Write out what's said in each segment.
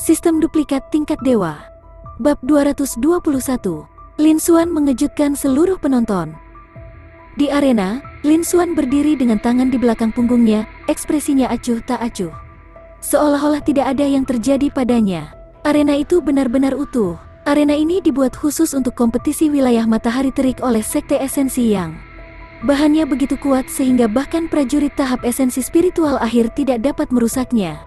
Sistem duplikat tingkat dewa. Bab 221. Lin Xuan mengejutkan seluruh penonton. Di arena, Lin Xuan berdiri dengan tangan di belakang punggungnya, ekspresinya acuh tak acuh. Seolah-olah tidak ada yang terjadi padanya. Arena itu benar-benar utuh. Arena ini dibuat khusus untuk kompetisi wilayah matahari terik oleh Sekte Esensi Yang. Bahannya begitu kuat sehingga bahkan prajurit tahap esensi spiritual akhir tidak dapat merusaknya.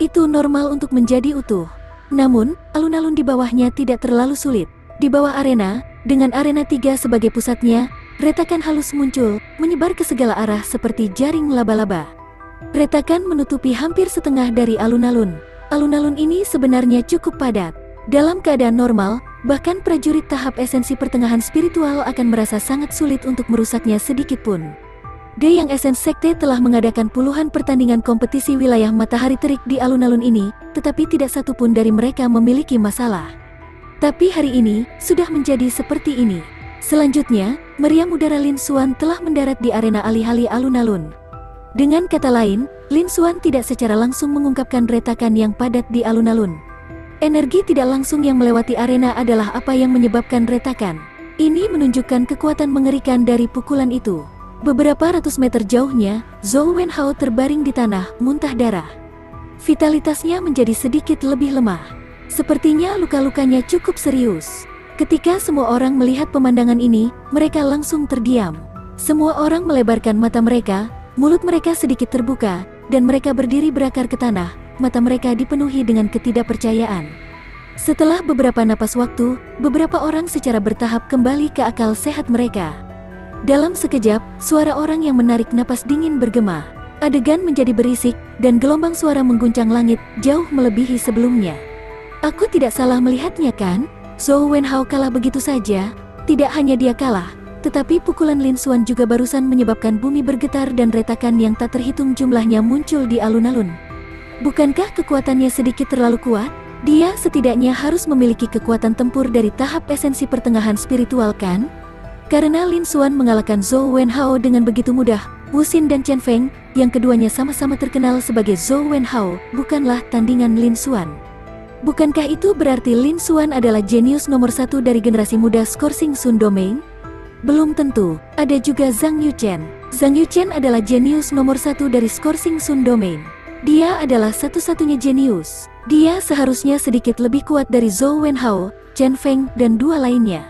Itu normal untuk menjadi utuh. Namun, alun-alun di bawahnya tidak terlalu sulit. Di bawah arena, dengan arena 3 sebagai pusatnya, retakan halus muncul, menyebar ke segala arah seperti jaring laba-laba. Retakan menutupi hampir setengah dari alun-alun. Alun-alun ini sebenarnya cukup padat. Dalam keadaan normal, bahkan prajurit tahap esensi pertengahan spiritual akan merasa sangat sulit untuk merusaknya sedikit pun. Yang Essence Sekte telah mengadakan puluhan pertandingan kompetisi wilayah matahari terik di alun-alun ini, tetapi tidak satu pun dari mereka memiliki masalah. Tapi hari ini, sudah menjadi seperti ini. Selanjutnya, meriam udara Lin Xuan telah mendarat di arena alih-alih alun-alun. Dengan kata lain, Lin Xuan tidak secara langsung mengungkapkan retakan yang padat di alun-alun. Energi tidak langsung yang melewati arena adalah apa yang menyebabkan retakan. Ini menunjukkan kekuatan mengerikan dari pukulan itu. Beberapa ratus meter jauhnya, Zhou Wenhao terbaring di tanah, muntah darah. Vitalitasnya menjadi sedikit lebih lemah. Sepertinya luka-lukanya cukup serius. Ketika semua orang melihat pemandangan ini, mereka langsung terdiam. Semua orang melebarkan mata mereka, mulut mereka sedikit terbuka, dan mereka berdiri berakar ke tanah, mata mereka dipenuhi dengan ketidakpercayaan. Setelah beberapa napas waktu, beberapa orang secara bertahap kembali ke akal sehat mereka. Dalam sekejap, suara orang yang menarik napas dingin bergema. Adegan menjadi berisik, dan gelombang suara mengguncang langit, jauh melebihi sebelumnya. Aku tidak salah melihatnya kan? Zhou Wenhao kalah begitu saja. Tidak hanya dia kalah, tetapi pukulan Lin Xuan juga barusan menyebabkan bumi bergetar dan retakan yang tak terhitung jumlahnya muncul di alun-alun. Bukankah kekuatannya sedikit terlalu kuat? Dia setidaknya harus memiliki kekuatan tempur dari tahap esensi pertengahan spiritual kan? Karena Lin Xuan mengalahkan Zhou Wenhao dengan begitu mudah, Wu Xin dan Chen Feng, yang keduanya sama-sama terkenal sebagai Zhou Wenhao, bukanlah tandingan Lin Xuan. Bukankah itu berarti Lin Xuan adalah jenius nomor 1 dari generasi muda Scorsing Sun Domain? Belum tentu, ada juga Zhang Yuchen. Zhang Yuchen adalah jenius nomor 1 dari Scorsing Sun Domain. Dia adalah satu-satunya jenius. Dia seharusnya sedikit lebih kuat dari Zhou Wenhao, Chen Feng, dan dua lainnya.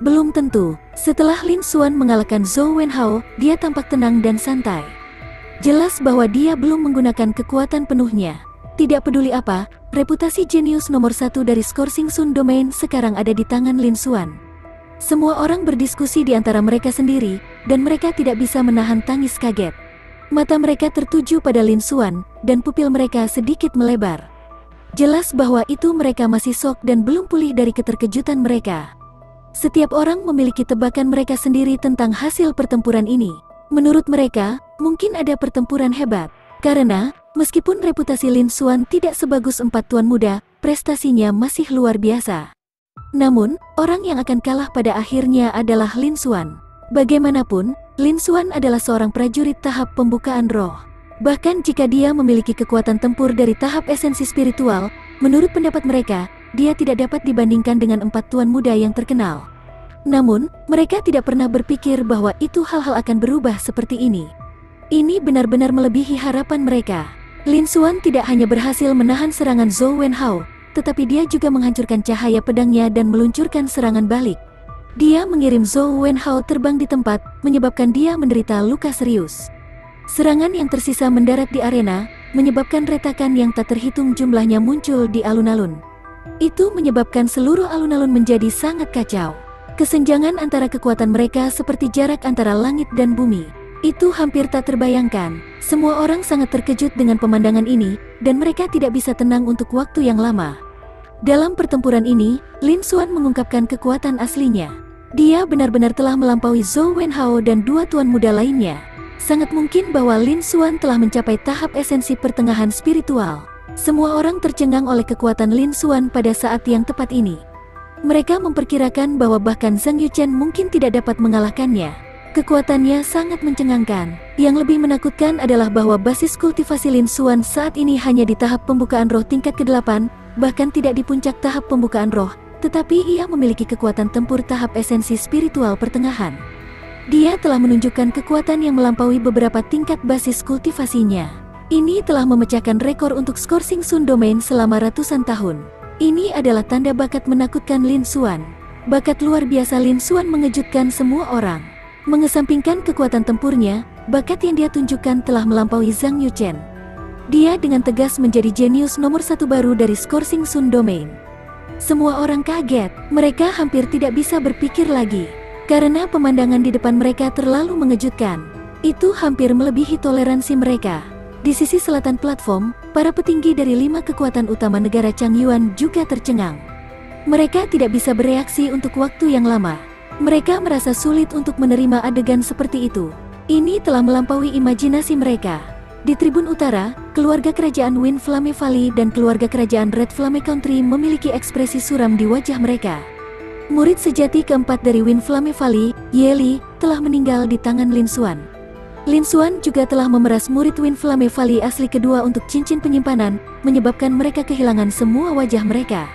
Belum tentu, setelah Lin Xuan mengalahkan Zhou Wenhao, dia tampak tenang dan santai. Jelas bahwa dia belum menggunakan kekuatan penuhnya. Tidak peduli apa, reputasi jenius nomor 1 dari Scorsing Sun Domain sekarang ada di tangan Lin Xuan. Semua orang berdiskusi di antara mereka sendiri, dan mereka tidak bisa menahan tangis kaget. Mata mereka tertuju pada Lin Xuan, dan pupil mereka sedikit melebar. Jelas bahwa itu mereka masih shock dan belum pulih dari keterkejutan mereka. Setiap orang memiliki tebakan mereka sendiri tentang hasil pertempuran ini. Menurut mereka, mungkin ada pertempuran hebat. Karena, meskipun reputasi Lin Xuan tidak sebagus 4 tuan muda, prestasinya masih luar biasa. Namun, orang yang akan kalah pada akhirnya adalah Lin Xuan. Bagaimanapun, Lin Xuan adalah seorang prajurit tahap pembukaan roh. Bahkan jika dia memiliki kekuatan tempur dari tahap esensi spiritual, menurut pendapat mereka, dia tidak dapat dibandingkan dengan 4 tuan muda yang terkenal. Namun, mereka tidak pernah berpikir bahwa itu hal-hal akan berubah seperti ini. Ini benar-benar melebihi harapan mereka. Lin Xuan tidak hanya berhasil menahan serangan Zhou Wenhao, tetapi dia juga menghancurkan cahaya pedangnya dan meluncurkan serangan balik. Dia mengirim Zhou Wenhao terbang di tempat, menyebabkan dia menderita luka serius. Serangan yang tersisa mendarat di arena, menyebabkan retakan yang tak terhitung jumlahnya muncul di alun-alun. Itu menyebabkan seluruh alun-alun menjadi sangat kacau. Kesenjangan antara kekuatan mereka seperti jarak antara langit dan bumi. Itu hampir tak terbayangkan. Semua orang sangat terkejut dengan pemandangan ini, dan mereka tidak bisa tenang untuk waktu yang lama. Dalam pertempuran ini, Lin Xuan mengungkapkan kekuatan aslinya. Dia benar-benar telah melampaui Zhou Wenhao dan 2 tuan muda lainnya. Sangat mungkin bahwa Lin Xuan telah mencapai tahap esensi pertengahan spiritual. Semua orang tercengang oleh kekuatan Lin Xuan pada saat yang tepat ini. Mereka memperkirakan bahwa bahkan Zhang Yuchen mungkin tidak dapat mengalahkannya. Kekuatannya sangat mencengangkan. Yang lebih menakutkan adalah bahwa basis kultivasi Lin Xuan saat ini hanya di tahap pembukaan roh tingkat ke-8, bahkan tidak di puncak tahap pembukaan roh, tetapi ia memiliki kekuatan tempur tahap esensi spiritual pertengahan. Dia telah menunjukkan kekuatan yang melampaui beberapa tingkat basis kultivasinya. Ini telah memecahkan rekor untuk skor Xing Sun Domain selama ratusan tahun. Ini adalah tanda bakat menakutkan Lin Xuan. Bakat luar biasa Lin Xuan mengejutkan semua orang. Mengesampingkan kekuatan tempurnya, bakat yang dia tunjukkan telah melampaui Zhang Yuchen. Dia dengan tegas menjadi jenius nomor 1 baru dari skor Xing Sun Domain. Semua orang kaget, mereka hampir tidak bisa berpikir lagi. Karena pemandangan di depan mereka terlalu mengejutkan. Itu hampir melebihi toleransi mereka. Di sisi selatan platform, para petinggi dari 5 kekuatan utama negara Changyuan juga tercengang. Mereka tidak bisa bereaksi untuk waktu yang lama. Mereka merasa sulit untuk menerima adegan seperti itu. Ini telah melampaui imajinasi mereka. Di tribun utara, keluarga kerajaan Wind Flame Valley dan keluarga kerajaan Red Flame Country memiliki ekspresi suram di wajah mereka. Murid sejati keempat dari Wind Flame Valley, Ye Li, telah meninggal di tangan Lin Xuan. Lin Xuan juga telah memeras murid Wind Flame Valley asli kedua untuk cincin penyimpanan, menyebabkan mereka kehilangan semua wajah mereka.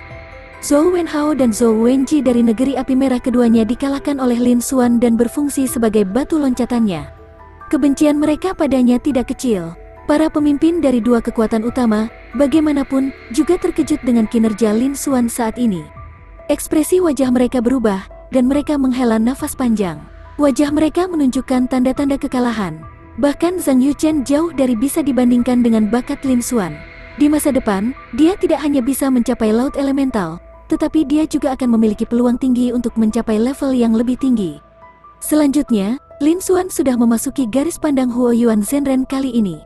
Zhou Wenhao dan Zhou Wenji dari negeri api merah keduanya dikalahkan oleh Lin Xuan dan berfungsi sebagai batu loncatannya. Kebencian mereka padanya tidak kecil. Para pemimpin dari 2 kekuatan utama, bagaimanapun, juga terkejut dengan kinerja Lin Xuan saat ini. Ekspresi wajah mereka berubah, dan mereka menghela nafas panjang. Wajah mereka menunjukkan tanda-tanda kekalahan. Bahkan Zhang Yuchen jauh dari bisa dibandingkan dengan bakat Lin Xuan. Di masa depan, dia tidak hanya bisa mencapai Laut Elemental, tetapi dia juga akan memiliki peluang tinggi untuk mencapai level yang lebih tinggi. Selanjutnya, Lin Xuan sudah memasuki garis pandang Huoyuan Zhenren kali ini.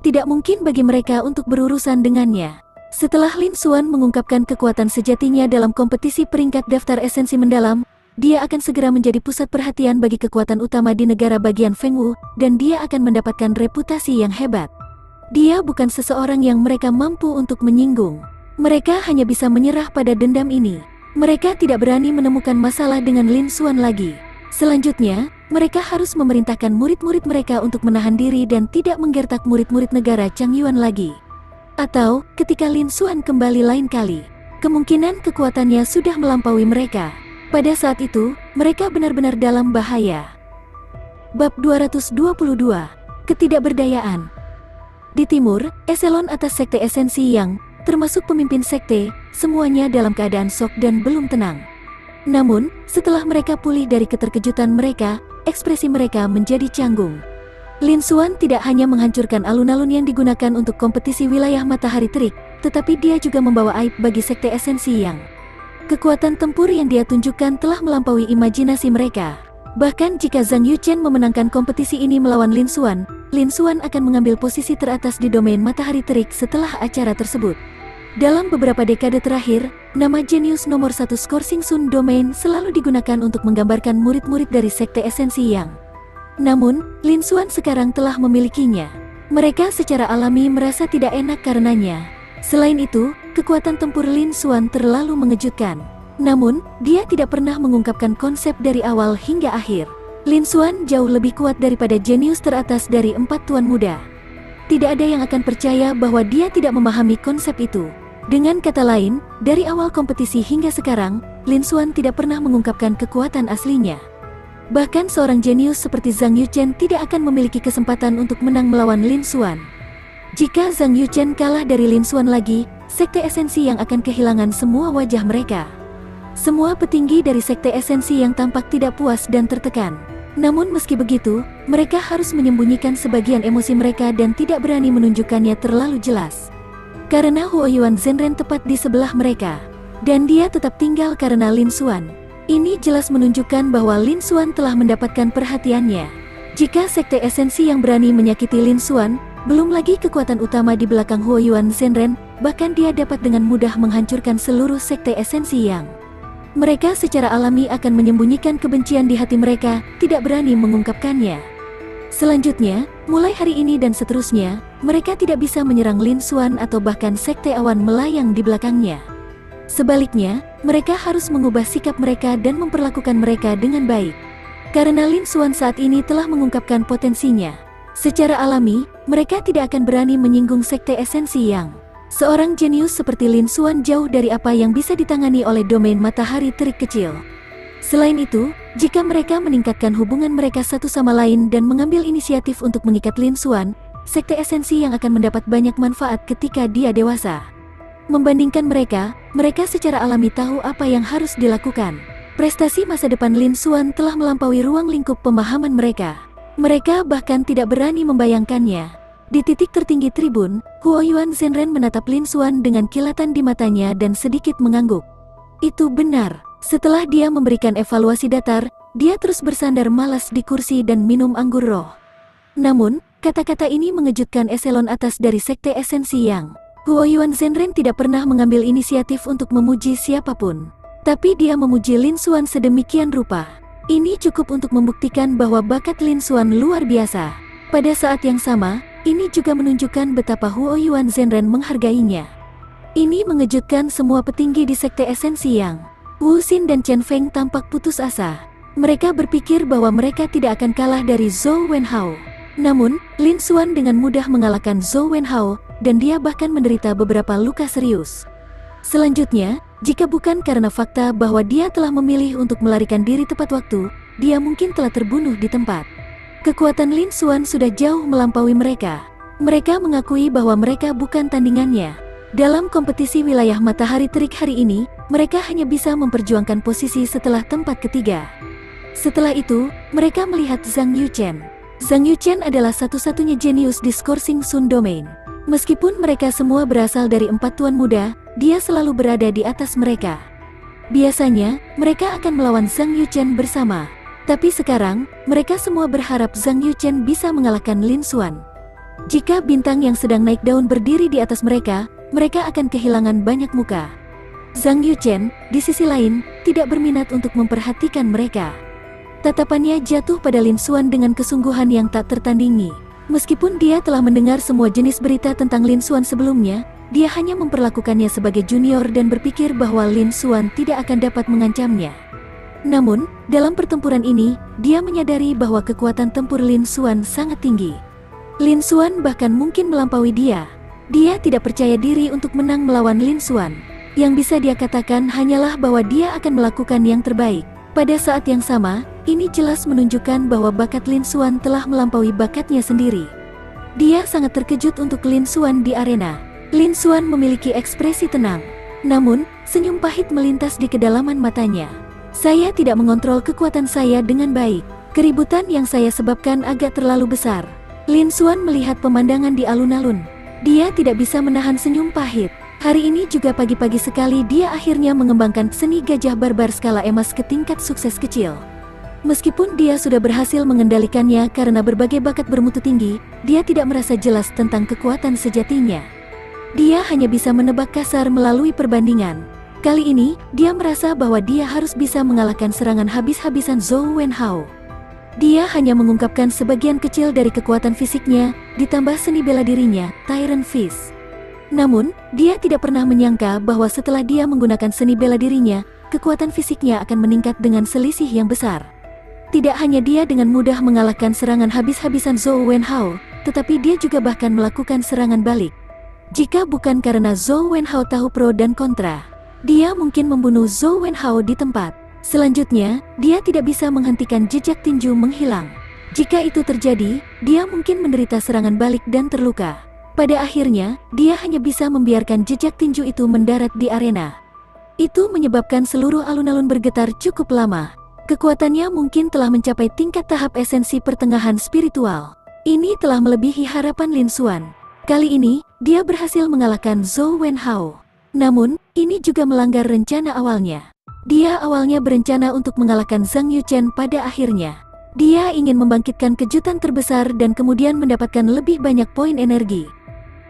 Tidak mungkin bagi mereka untuk berurusan dengannya. Setelah Lin Xuan mengungkapkan kekuatan sejatinya dalam kompetisi peringkat daftar esensi mendalam, dia akan segera menjadi pusat perhatian bagi kekuatan utama di negara bagian Fengwu, dan dia akan mendapatkan reputasi yang hebat. Dia bukan seseorang yang mereka mampu untuk menyinggung. Mereka hanya bisa menyerah pada dendam ini. Mereka tidak berani menemukan masalah dengan Lin Xuan lagi. Selanjutnya, mereka harus memerintahkan murid-murid mereka untuk menahan diri dan tidak menggertak murid-murid negara Changyuan lagi. Atau, ketika Lin Xuan kembali lain kali, kemungkinan kekuatannya sudah melampaui mereka. Pada saat itu, mereka benar-benar dalam bahaya. Bab 222. Ketidakberdayaan. Di timur, eselon atas sekte esensi yang, termasuk pemimpin sekte, semuanya dalam keadaan shock dan belum tenang. Namun, setelah mereka pulih dari keterkejutan mereka, ekspresi mereka menjadi canggung. Lin Xuan tidak hanya menghancurkan alun-alun yang digunakan untuk kompetisi wilayah matahari terik, tetapi dia juga membawa aib bagi sekte esensi yang. Kekuatan tempur yang dia tunjukkan telah melampaui imajinasi mereka. Bahkan jika Zhang Yuchen memenangkan kompetisi ini melawan Lin Xuan akan mengambil posisi teratas di domain matahari terik setelah acara tersebut. Dalam beberapa dekade terakhir, nama jenius nomor 1 skor Xing Sun Domain selalu digunakan untuk menggambarkan murid-murid dari sekte esensi yang. Namun, Lin Xuan sekarang telah memilikinya. Mereka secara alami merasa tidak enak karenanya. Selain itu, kekuatan tempur Lin Xuan terlalu mengejutkan. Namun, dia tidak pernah mengungkapkan konsep dari awal hingga akhir. Lin Xuan jauh lebih kuat daripada jenius teratas dari 4 tuan muda. Tidak ada yang akan percaya bahwa dia tidak memahami konsep itu. Dengan kata lain, dari awal kompetisi hingga sekarang, Lin Xuan tidak pernah mengungkapkan kekuatan aslinya. Bahkan seorang jenius seperti Zhang Yuchen tidak akan memiliki kesempatan untuk menang melawan Lin Xuan. Jika Zhang Yuchen kalah dari Lin Xuan lagi, sekte esensi yang akan kehilangan semua wajah mereka. Semua petinggi dari sekte esensi yang tampak tidak puas dan tertekan. Namun meski begitu, mereka harus menyembunyikan sebagian emosi mereka dan tidak berani menunjukkannya terlalu jelas. Karena Huoyuan Zhenren tepat di sebelah mereka. Dan dia tetap tinggal karena Lin Xuan. Ini jelas menunjukkan bahwa Lin Xuan telah mendapatkan perhatiannya. Jika sekte esensi yang berani menyakiti Lin Xuan, belum lagi kekuatan utama di belakang Huoyuan Zhenren, bahkan dia dapat dengan mudah menghancurkan seluruh sekte esensi yang. Mereka secara alami akan menyembunyikan kebencian di hati mereka, tidak berani mengungkapkannya. Selanjutnya, mulai hari ini dan seterusnya, mereka tidak bisa menyerang Lin Xuan atau bahkan sekte awan melayang di belakangnya. Sebaliknya, mereka harus mengubah sikap mereka dan memperlakukan mereka dengan baik. Karena Lin Xuan saat ini telah mengungkapkan potensinya. Secara alami, mereka tidak akan berani menyinggung Sekte Esensi Yang. Seorang jenius seperti Lin Xuan jauh dari apa yang bisa ditangani oleh domain matahari terik kecil. Selain itu, jika mereka meningkatkan hubungan mereka satu sama lain dan mengambil inisiatif untuk mengikat Lin Xuan, Sekte Esensi Yang akan mendapat banyak manfaat ketika dia dewasa. Membandingkan mereka secara alami tahu apa yang harus dilakukan. Prestasi masa depan Lin Xuan telah melampaui ruang lingkup pemahaman mereka. Mereka bahkan tidak berani membayangkannya. Di titik tertinggi tribun, Huoyuan Zhenren menatap Lin Xuan dengan kilatan di matanya dan sedikit mengangguk. Itu benar. Setelah dia memberikan evaluasi datar, dia terus bersandar malas di kursi dan minum anggur roh. Namun, kata-kata ini mengejutkan eselon atas dari Sekte Esensi Yang. Huoyuan Zhenren tidak pernah mengambil inisiatif untuk memuji siapapun. Tapi dia memuji Lin Xuan sedemikian rupa. Ini cukup untuk membuktikan bahwa bakat Lin Xuan luar biasa. Pada saat yang sama, ini juga menunjukkan betapa Huoyuan Zhenren menghargainya. Ini mengejutkan semua petinggi di Sekte Esensi Yang. Wu Xin dan Chen Feng tampak putus asa. Mereka berpikir bahwa mereka tidak akan kalah dari Zhou Wenhao. Namun, Lin Xuan dengan mudah mengalahkan Zhou Wenhao, dan dia bahkan menderita beberapa luka serius. Selanjutnya, jika bukan karena fakta bahwa dia telah memilih untuk melarikan diri tepat waktu, dia mungkin telah terbunuh di tempat. Kekuatan Lin Xuan sudah jauh melampaui mereka. Mereka mengakui bahwa mereka bukan tandingannya. Dalam kompetisi wilayah matahari terik hari ini, mereka hanya bisa memperjuangkan posisi setelah tempat ketiga. Setelah itu, mereka melihat Zhang Yuchen. Zhang Yuchen adalah satu-satunya jenius di Scorsing Sun Domain. Meskipun mereka semua berasal dari 4 tuan muda, dia selalu berada di atas mereka. Biasanya, mereka akan melawan Zhang Yuchen bersama. Tapi sekarang, mereka semua berharap Zhang Yuchen bisa mengalahkan Lin Xuan. Jika bintang yang sedang naik daun berdiri di atas mereka, mereka akan kehilangan banyak muka. Zhang Yuchen, di sisi lain, tidak berminat untuk memperhatikan mereka. Tatapannya jatuh pada Lin Xuan dengan kesungguhan yang tak tertandingi. Meskipun dia telah mendengar semua jenis berita tentang Lin Xuan sebelumnya, dia hanya memperlakukannya sebagai junior dan berpikir bahwa Lin Xuan tidak akan dapat mengancamnya. Namun, dalam pertempuran ini, dia menyadari bahwa kekuatan tempur Lin Xuan sangat tinggi. Lin Xuan bahkan mungkin melampaui dia. Dia tidak percaya diri untuk menang melawan Lin Xuan. Yang bisa dia katakan hanyalah bahwa dia akan melakukan yang terbaik. Pada saat yang sama, ini jelas menunjukkan bahwa bakat Lin Xuan telah melampaui bakatnya sendiri. Dia sangat terkejut untuk Lin Xuan di arena. Lin Xuan memiliki ekspresi tenang. Namun, senyum pahit melintas di kedalaman matanya. Saya tidak mengontrol kekuatan saya dengan baik. Keributan yang saya sebabkan agak terlalu besar. Lin Xuan melihat pemandangan di alun-alun. Dia tidak bisa menahan senyum pahit. Hari ini juga pagi-pagi sekali dia akhirnya mengembangkan seni gajah barbar skala emas ke tingkat sukses kecil. Meskipun dia sudah berhasil mengendalikannya karena berbagai bakat bermutu tinggi, dia tidak merasa jelas tentang kekuatan sejatinya. Dia hanya bisa menebak kasar melalui perbandingan. Kali ini, dia merasa bahwa dia harus bisa mengalahkan serangan habis-habisan Zhou Wenhao. Dia hanya mengungkapkan sebagian kecil dari kekuatan fisiknya, ditambah seni bela dirinya, Tyrant Fist. Namun, dia tidak pernah menyangka bahwa setelah dia menggunakan seni bela dirinya, kekuatan fisiknya akan meningkat dengan selisih yang besar. Tidak hanya dia dengan mudah mengalahkan serangan habis-habisan Zhou Wenhao, tetapi dia juga bahkan melakukan serangan balik. Jika bukan karena Zhou Wenhao tahu pro dan kontra, dia mungkin membunuh Zhou Wenhao di tempat. Selanjutnya, dia tidak bisa menghentikan jejak tinju menghilang. Jika itu terjadi, dia mungkin menderita serangan balik dan terluka. Pada akhirnya, dia hanya bisa membiarkan jejak tinju itu mendarat di arena. Itu menyebabkan seluruh alun-alun bergetar cukup lama. Kekuatannya mungkin telah mencapai tingkat tahap esensi pertengahan spiritual. Ini telah melebihi harapan Lin Xuan. Kali ini, dia berhasil mengalahkan Zhou Wenhao. Namun, ini juga melanggar rencana awalnya. Dia awalnya berencana untuk mengalahkan Zhang Yuchen pada akhirnya. Dia ingin membangkitkan kejutan terbesar dan kemudian mendapatkan lebih banyak poin energi.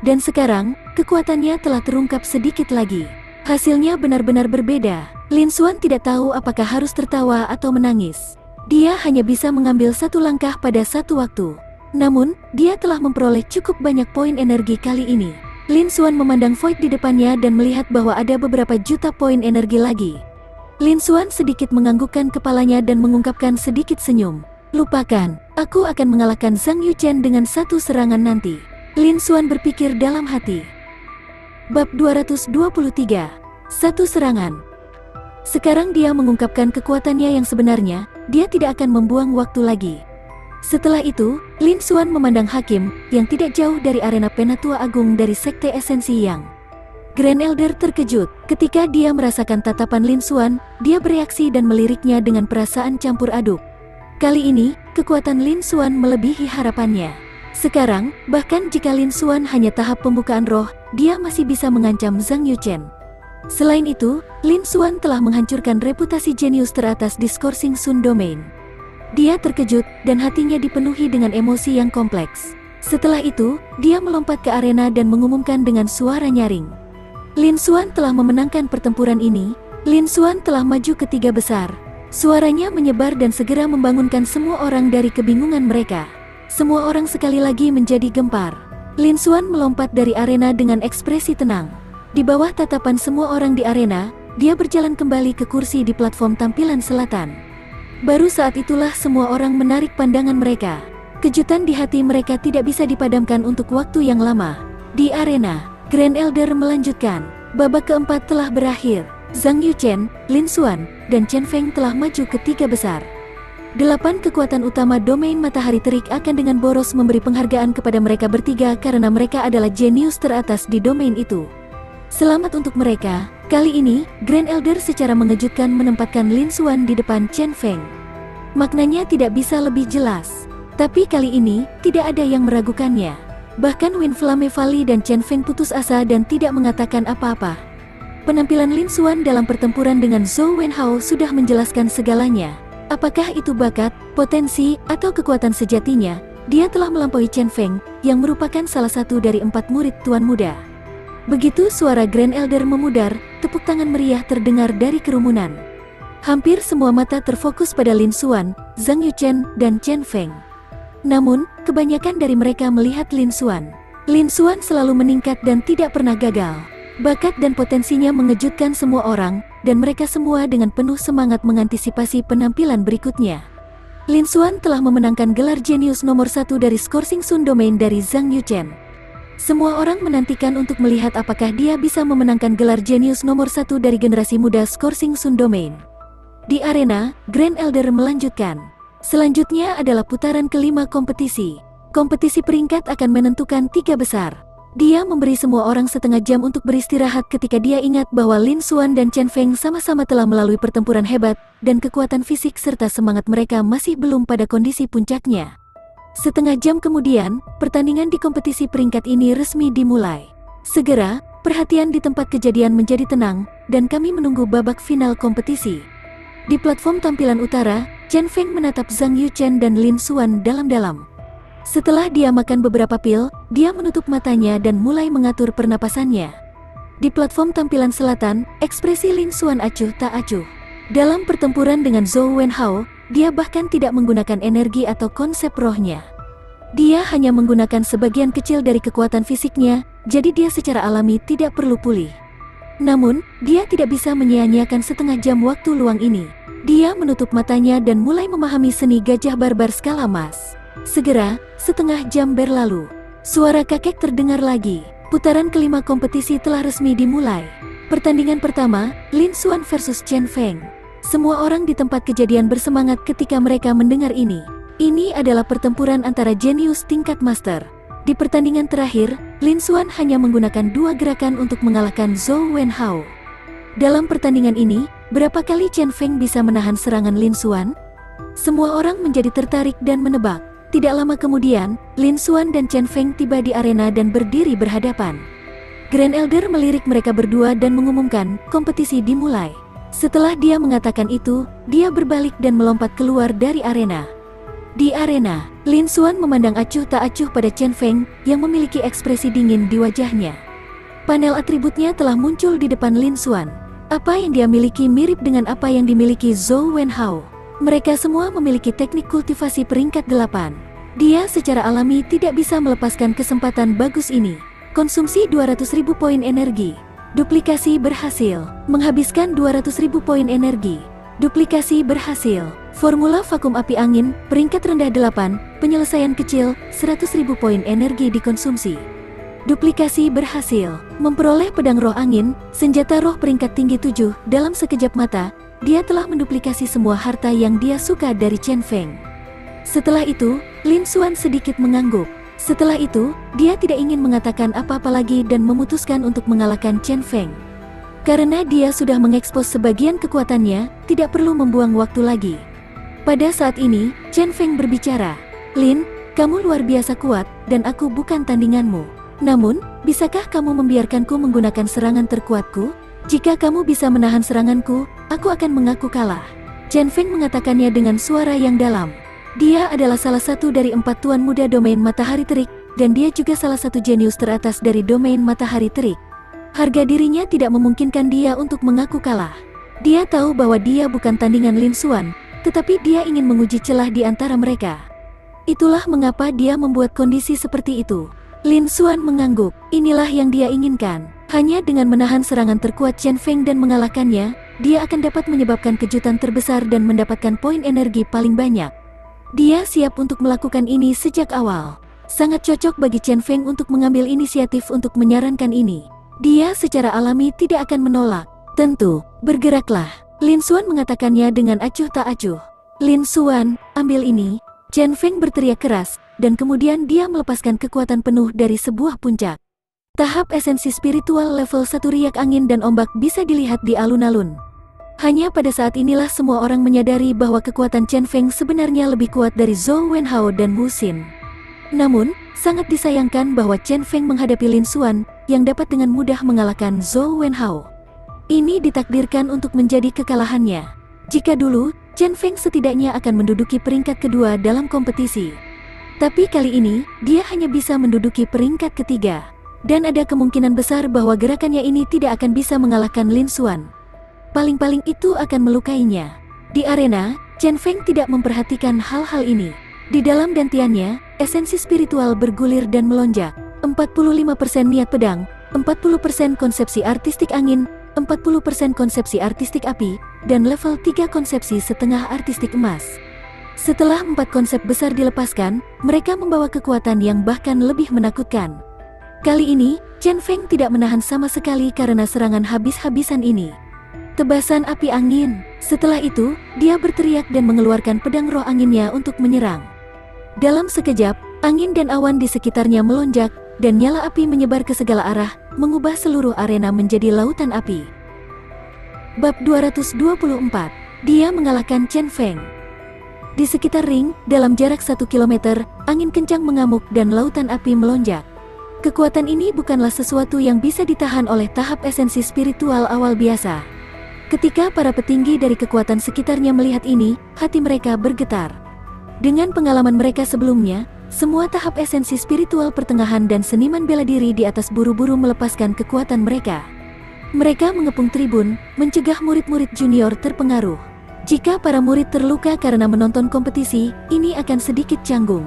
Dan sekarang, kekuatannya telah terungkap sedikit lagi. Hasilnya benar-benar berbeda. Lin Xuan tidak tahu apakah harus tertawa atau menangis. Dia hanya bisa mengambil satu langkah pada satu waktu. Namun, dia telah memperoleh cukup banyak poin energi kali ini. Lin Xuan memandang Void di depannya dan melihat bahwa ada beberapa juta poin energi lagi. Lin Xuan sedikit menganggukkan kepalanya dan mengungkapkan sedikit senyum. Lupakan, aku akan mengalahkan Zhang Yuchen dengan satu serangan nanti. Lin Xuan berpikir dalam hati. Bab 223. Satu serangan. Sekarang dia mengungkapkan kekuatannya yang sebenarnya, dia tidak akan membuang waktu lagi. Setelah itu, Lin Xuan memandang hakim, yang tidak jauh dari arena Penatua Agung dari Sekte Esensi Yang. Grand Elder terkejut, ketika dia merasakan tatapan Lin Xuan, dia bereaksi dan meliriknya dengan perasaan campur aduk. Kali ini, kekuatan Lin Xuan melebihi harapannya. Sekarang, bahkan jika Lin Xuan hanya tahap pembukaan roh, dia masih bisa mengancam Zhang Yuchen. Selain itu, Lin Xuan telah menghancurkan reputasi jenius teratas di Scorsing Sun Domain. Dia terkejut, dan hatinya dipenuhi dengan emosi yang kompleks. Setelah itu, dia melompat ke arena dan mengumumkan dengan suara nyaring. Lin Xuan telah memenangkan pertempuran ini. Lin Xuan telah maju ke 3 besar. Suaranya menyebar dan segera membangunkan semua orang dari kebingungan mereka. Semua orang sekali lagi menjadi gempar. Lin Xuan melompat dari arena dengan ekspresi tenang. Di bawah tatapan semua orang di arena, dia berjalan kembali ke kursi di platform tampilan selatan. Baru saat itulah semua orang menarik pandangan mereka. Kejutan di hati mereka tidak bisa dipadamkan untuk waktu yang lama. Di arena, Grand Elder melanjutkan, babak keempat telah berakhir. Zhang Yuchen, Lin Xuan, dan Chen Feng telah maju ke 3 besar. 8 kekuatan utama domain matahari terik akan dengan boros memberi penghargaan kepada mereka bertiga karena mereka adalah jenius teratas di domain itu. Selamat untuk mereka. Kali ini, Grand Elder secara mengejutkan menempatkan Lin Xuan di depan Chen Feng. Maknanya tidak bisa lebih jelas. Tapi kali ini, tidak ada yang meragukannya. Bahkan Win Flame Valley dan Chen Feng putus asa dan tidak mengatakan apa-apa. Penampilan Lin Xuan dalam pertempuran dengan Zhou Wenhao sudah menjelaskan segalanya. Apakah itu bakat, potensi, atau kekuatan sejatinya, dia telah melampaui Chen Feng, yang merupakan salah satu dari 4 murid Tuan Muda. Begitu suara Grand Elder memudar, tepuk tangan meriah terdengar dari kerumunan. Hampir semua mata terfokus pada Lin Xuan, Zhang Yuchen, dan Chen Feng. Namun, kebanyakan dari mereka melihat Lin Xuan. Lin Xuan selalu meningkat dan tidak pernah gagal. Bakat dan potensinya mengejutkan semua orang, dan mereka semua dengan penuh semangat mengantisipasi penampilan berikutnya. Lin Xuan telah memenangkan gelar jenius nomor 1 dari Scorsing Sun Domain dari Zhang Yuchen. Semua orang menantikan untuk melihat apakah dia bisa memenangkan gelar jenius nomor 1 dari generasi muda Scorsing Sun Domain. Di arena, Grand Elder melanjutkan. Selanjutnya adalah putaran kelima kompetisi. Kompetisi peringkat akan menentukan 3 besar. Dia memberi semua orang setengah jam untuk beristirahat ketika dia ingat bahwa Lin Xuan dan Chen Feng sama-sama telah melalui pertempuran hebat, dan kekuatan fisik serta semangat mereka masih belum pada kondisi puncaknya. Setengah jam kemudian, pertandingan di kompetisi peringkat ini resmi dimulai. Segera, perhatian di tempat kejadian menjadi tenang, dan kami menunggu babak final kompetisi. Di platform tampilan utara, Chen Feng menatap Zhang Yuchen dan Lin Xuan dalam-dalam. Setelah dia makan beberapa pil, dia menutup matanya dan mulai mengatur pernapasannya. Di platform tampilan selatan, ekspresi Lin Xuan acuh tak acuh. Dalam pertempuran dengan Zhou Wenhao, dia bahkan tidak menggunakan energi atau konsep rohnya. Dia hanya menggunakan sebagian kecil dari kekuatan fisiknya, jadi dia secara alami tidak perlu pulih. Namun, dia tidak bisa menyia-nyiakan setengah jam waktu luang ini. Dia menutup matanya dan mulai memahami seni gajah barbar skala emas. Segera, setengah jam berlalu. Suara kakek terdengar lagi. Putaran kelima kompetisi telah resmi dimulai. Pertandingan pertama, Lin Xuan versus Chen Feng. Semua orang di tempat kejadian bersemangat ketika mereka mendengar ini. Ini adalah pertempuran antara jenius tingkat master. Di pertandingan terakhir, Lin Xuan hanya menggunakan 2 gerakan untuk mengalahkan Zhou Wenhao. Dalam pertandingan ini, berapa kali Chen Feng bisa menahan serangan Lin Xuan? Semua orang menjadi tertarik dan menebak. Tidak lama kemudian, Lin Xuan dan Chen Feng tiba di arena dan berdiri berhadapan. Grand Elder melirik mereka berdua dan mengumumkan, kompetisi dimulai. Setelah dia mengatakan itu, dia berbalik dan melompat keluar dari arena. Di arena, Lin Xuan memandang acuh tak acuh pada Chen Feng, yang memiliki ekspresi dingin di wajahnya. Panel atributnya telah muncul di depan Lin Xuan. Apa yang dia miliki mirip dengan apa yang dimiliki Zhou Wenhao. Mereka semua memiliki teknik kultivasi peringkat 8. Dia secara alami tidak bisa melepaskan kesempatan bagus ini. Konsumsi 200.000 poin energi. Duplikasi berhasil. Menghabiskan 200.000 poin energi. Duplikasi berhasil. Formula vakum api angin, peringkat rendah 8, penyelesaian kecil, 100.000 poin energi dikonsumsi. Duplikasi berhasil. Memperoleh pedang roh angin, senjata roh peringkat tinggi 7, dalam sekejap mata, dia telah menduplikasi semua harta yang dia suka dari Chen Feng. Setelah itu, Lin Xuan sedikit mengangguk. Setelah itu, dia tidak ingin mengatakan apa-apa lagi dan memutuskan untuk mengalahkan Chen Feng. Karena dia sudah mengekspos sebagian kekuatannya, tidak perlu membuang waktu lagi. Pada saat ini, Chen Feng berbicara. Lin, kamu luar biasa kuat, dan aku bukan tandinganmu. Namun, bisakah kamu membiarkanku menggunakan serangan terkuatku? Jika kamu bisa menahan seranganku, aku akan mengaku kalah. Chen Feng mengatakannya dengan suara yang dalam. Dia adalah salah satu dari 4 tuan muda domain matahari terik, dan dia juga salah satu jenius teratas dari domain matahari terik. Harga dirinya tidak memungkinkan dia untuk mengaku kalah. Dia tahu bahwa dia bukan tandingan Lin Xuan, tetapi dia ingin menguji celah di antara mereka. Itulah mengapa dia membuat kondisi seperti itu. Lin Xuan mengangguk. Inilah yang dia inginkan. Hanya dengan menahan serangan terkuat Chen Feng dan mengalahkannya, dia akan dapat menyebabkan kejutan terbesar dan mendapatkan poin energi paling banyak. Dia siap untuk melakukan ini sejak awal. Sangat cocok bagi Chen Feng untuk mengambil inisiatif untuk menyarankan ini. Dia secara alami tidak akan menolak. Tentu, bergeraklah. Lin Xuan mengatakannya dengan acuh tak acuh. Lin Xuan, ambil ini. Chen Feng berteriak keras, dan kemudian dia melepaskan kekuatan penuh dari sebuah puncak. Tahap esensi spiritual level 1 riak angin dan ombak bisa dilihat di alun-alun. Hanya pada saat inilah semua orang menyadari bahwa kekuatan Chen Feng sebenarnya lebih kuat dari Zhou Wenhao dan Wu Xin. Namun, sangat disayangkan bahwa Chen Feng menghadapi Lin Xuan, yang dapat dengan mudah mengalahkan Zhou Wenhao. Ini ditakdirkan untuk menjadi kekalahannya. Jika dulu, Chen Feng setidaknya akan menduduki peringkat kedua dalam kompetisi. Tapi kali ini, dia hanya bisa menduduki peringkat ketiga. Dan ada kemungkinan besar bahwa gerakannya ini tidak akan bisa mengalahkan Lin Xuan. Paling-paling itu akan melukainya. Di arena, Chen Feng tidak memperhatikan hal-hal ini. Di dalam dantiannya, esensi spiritual bergulir dan melonjak. 45% niat pedang, 40% konsepsi artistik angin, 40% konsepsi artistik api, dan level 3 konsepsi setengah artistik emas. Setelah 4 konsep besar dilepaskan, mereka membawa kekuatan yang bahkan lebih menakutkan. Kali ini, Chen Feng tidak menahan sama sekali karena serangan habis-habisan ini. Tebasan api angin. Setelah itu, dia berteriak dan mengeluarkan pedang roh anginnya untuk menyerang. Dalam sekejap, angin dan awan di sekitarnya melonjak, dan nyala api menyebar ke segala arah, mengubah seluruh arena menjadi lautan api. Bab 224. Dia mengalahkan Chen Feng. Di sekitar ring, dalam jarak 1 km, angin kencang mengamuk dan lautan api melonjak. Kekuatan ini bukanlah sesuatu yang bisa ditahan oleh tahap esensi spiritual awal biasa. Ketika para petinggi dari kekuatan sekitarnya melihat ini, hati mereka bergetar. Dengan pengalaman mereka sebelumnya, semua tahap esensi spiritual pertengahan dan seniman bela diri di atas buru-buru melepaskan kekuatan mereka. Mereka mengepung tribun, mencegah murid-murid junior terpengaruh. Jika para murid terluka karena menonton kompetisi, ini akan sedikit canggung.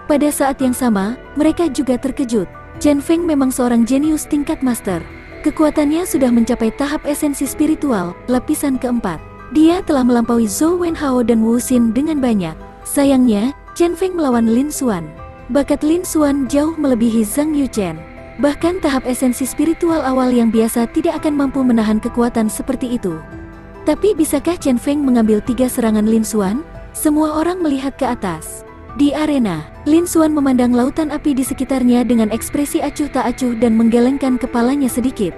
Pada saat yang sama, mereka juga terkejut. Chen Feng memang seorang jenius tingkat master. Kekuatannya sudah mencapai tahap esensi spiritual, lapisan keempat. Dia telah melampaui Zhou Wenhao dan Wu Xin dengan banyak. Sayangnya, Chen Feng melawan Lin Xuan. Bakat Lin Xuan jauh melebihi Zhang Yuchen. Bahkan tahap esensi spiritual awal yang biasa tidak akan mampu menahan kekuatan seperti itu. Tapi bisakah Chen Feng mengambil 3 serangan Lin Xuan? Semua orang melihat ke atas. Di arena, Lin Xuan memandang lautan api di sekitarnya dengan ekspresi acuh tak acuh dan menggelengkan kepalanya sedikit.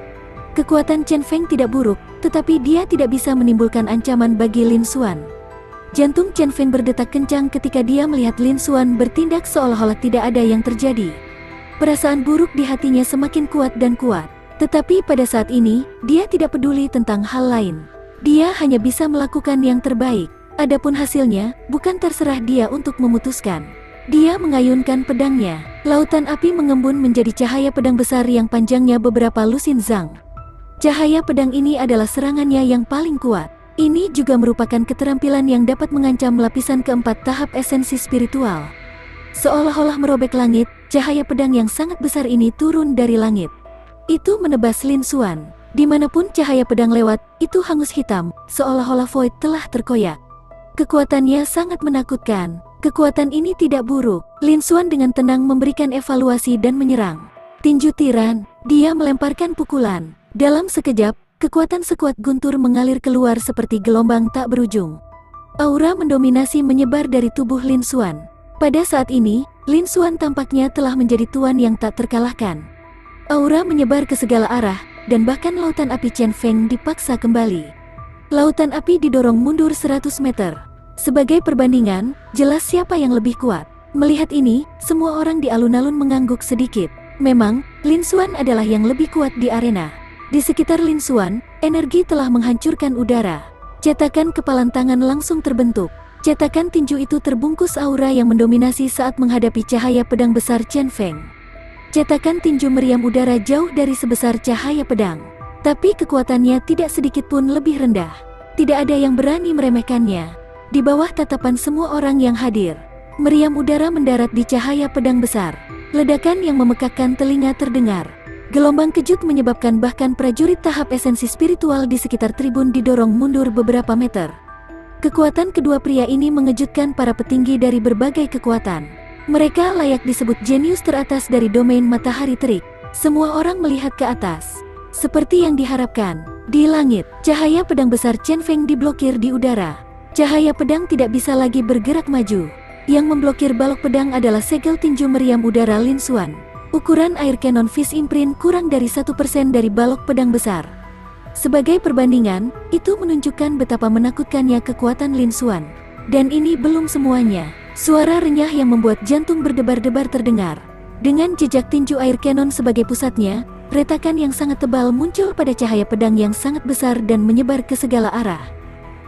Kekuatan Chen Feng tidak buruk, tetapi dia tidak bisa menimbulkan ancaman bagi Lin Xuan. Jantung Chen Feng berdetak kencang ketika dia melihat Lin Xuan bertindak seolah-olah tidak ada yang terjadi. Perasaan buruk di hatinya semakin kuat dan kuat. Tetapi pada saat ini, dia tidak peduli tentang hal lain. Dia hanya bisa melakukan yang terbaik. Adapun hasilnya, bukan terserah dia untuk memutuskan. Dia mengayunkan pedangnya. Lautan api mengembun menjadi cahaya pedang besar yang panjangnya beberapa lusin zang. Cahaya pedang ini adalah serangannya yang paling kuat. Ini juga merupakan keterampilan yang dapat mengancam lapisan keempat tahap esensi spiritual. Seolah-olah merobek langit, cahaya pedang yang sangat besar ini turun dari langit. Itu menebas Lin Xuan. Dimanapun cahaya pedang lewat, itu hangus hitam, seolah-olah Void telah terkoyak. Kekuatannya sangat menakutkan. Kekuatan ini tidak buruk. Lin Xuan dengan tenang memberikan evaluasi dan menyerang. Tinju tiran, dia melemparkan pukulan. Dalam sekejap, kekuatan sekuat guntur mengalir keluar seperti gelombang tak berujung. Aura mendominasi menyebar dari tubuh Lin Xuan. Pada saat ini, Lin Xuan tampaknya telah menjadi tuan yang tak terkalahkan. Aura menyebar ke segala arah, dan bahkan lautan api Chen Feng dipaksa kembali. Lautan api didorong mundur 100 meter. Sebagai perbandingan, jelas siapa yang lebih kuat. Melihat ini, semua orang di alun-alun mengangguk sedikit. Memang, Lin Xuan adalah yang lebih kuat di arena. Di sekitar Lin Xuan, energi telah menghancurkan udara. Cetakan kepalan tangan langsung terbentuk. Cetakan tinju itu terbungkus aura yang mendominasi saat menghadapi cahaya pedang besar Chen Feng. Cetakan tinju meriam udara jauh dari sebesar cahaya pedang. Tapi kekuatannya tidak sedikit pun lebih rendah. Tidak ada yang berani meremehkannya. Di bawah tatapan semua orang yang hadir, meriam udara mendarat di cahaya pedang besar. Ledakan yang memekakkan telinga terdengar. Gelombang kejut menyebabkan bahkan prajurit tahap esensi spiritual di sekitar tribun didorong mundur beberapa meter. Kekuatan kedua pria ini mengejutkan para petinggi dari berbagai kekuatan. Mereka layak disebut jenius teratas dari domain matahari terik. Semua orang melihat ke atas. Seperti yang diharapkan, di langit, cahaya pedang besar Chen Feng diblokir di udara. Cahaya pedang tidak bisa lagi bergerak maju. Yang memblokir balok pedang adalah segel tinju meriam udara Lin Xuan. Ukuran air cannon Fish Imprint kurang dari 1% dari balok pedang besar. Sebagai perbandingan, itu menunjukkan betapa menakutkannya kekuatan Lin Xuan. Dan ini belum semuanya. Suara renyah yang membuat jantung berdebar-debar terdengar. Dengan jejak tinju air cannon sebagai pusatnya, retakan yang sangat tebal muncul pada cahaya pedang yang sangat besar dan menyebar ke segala arah.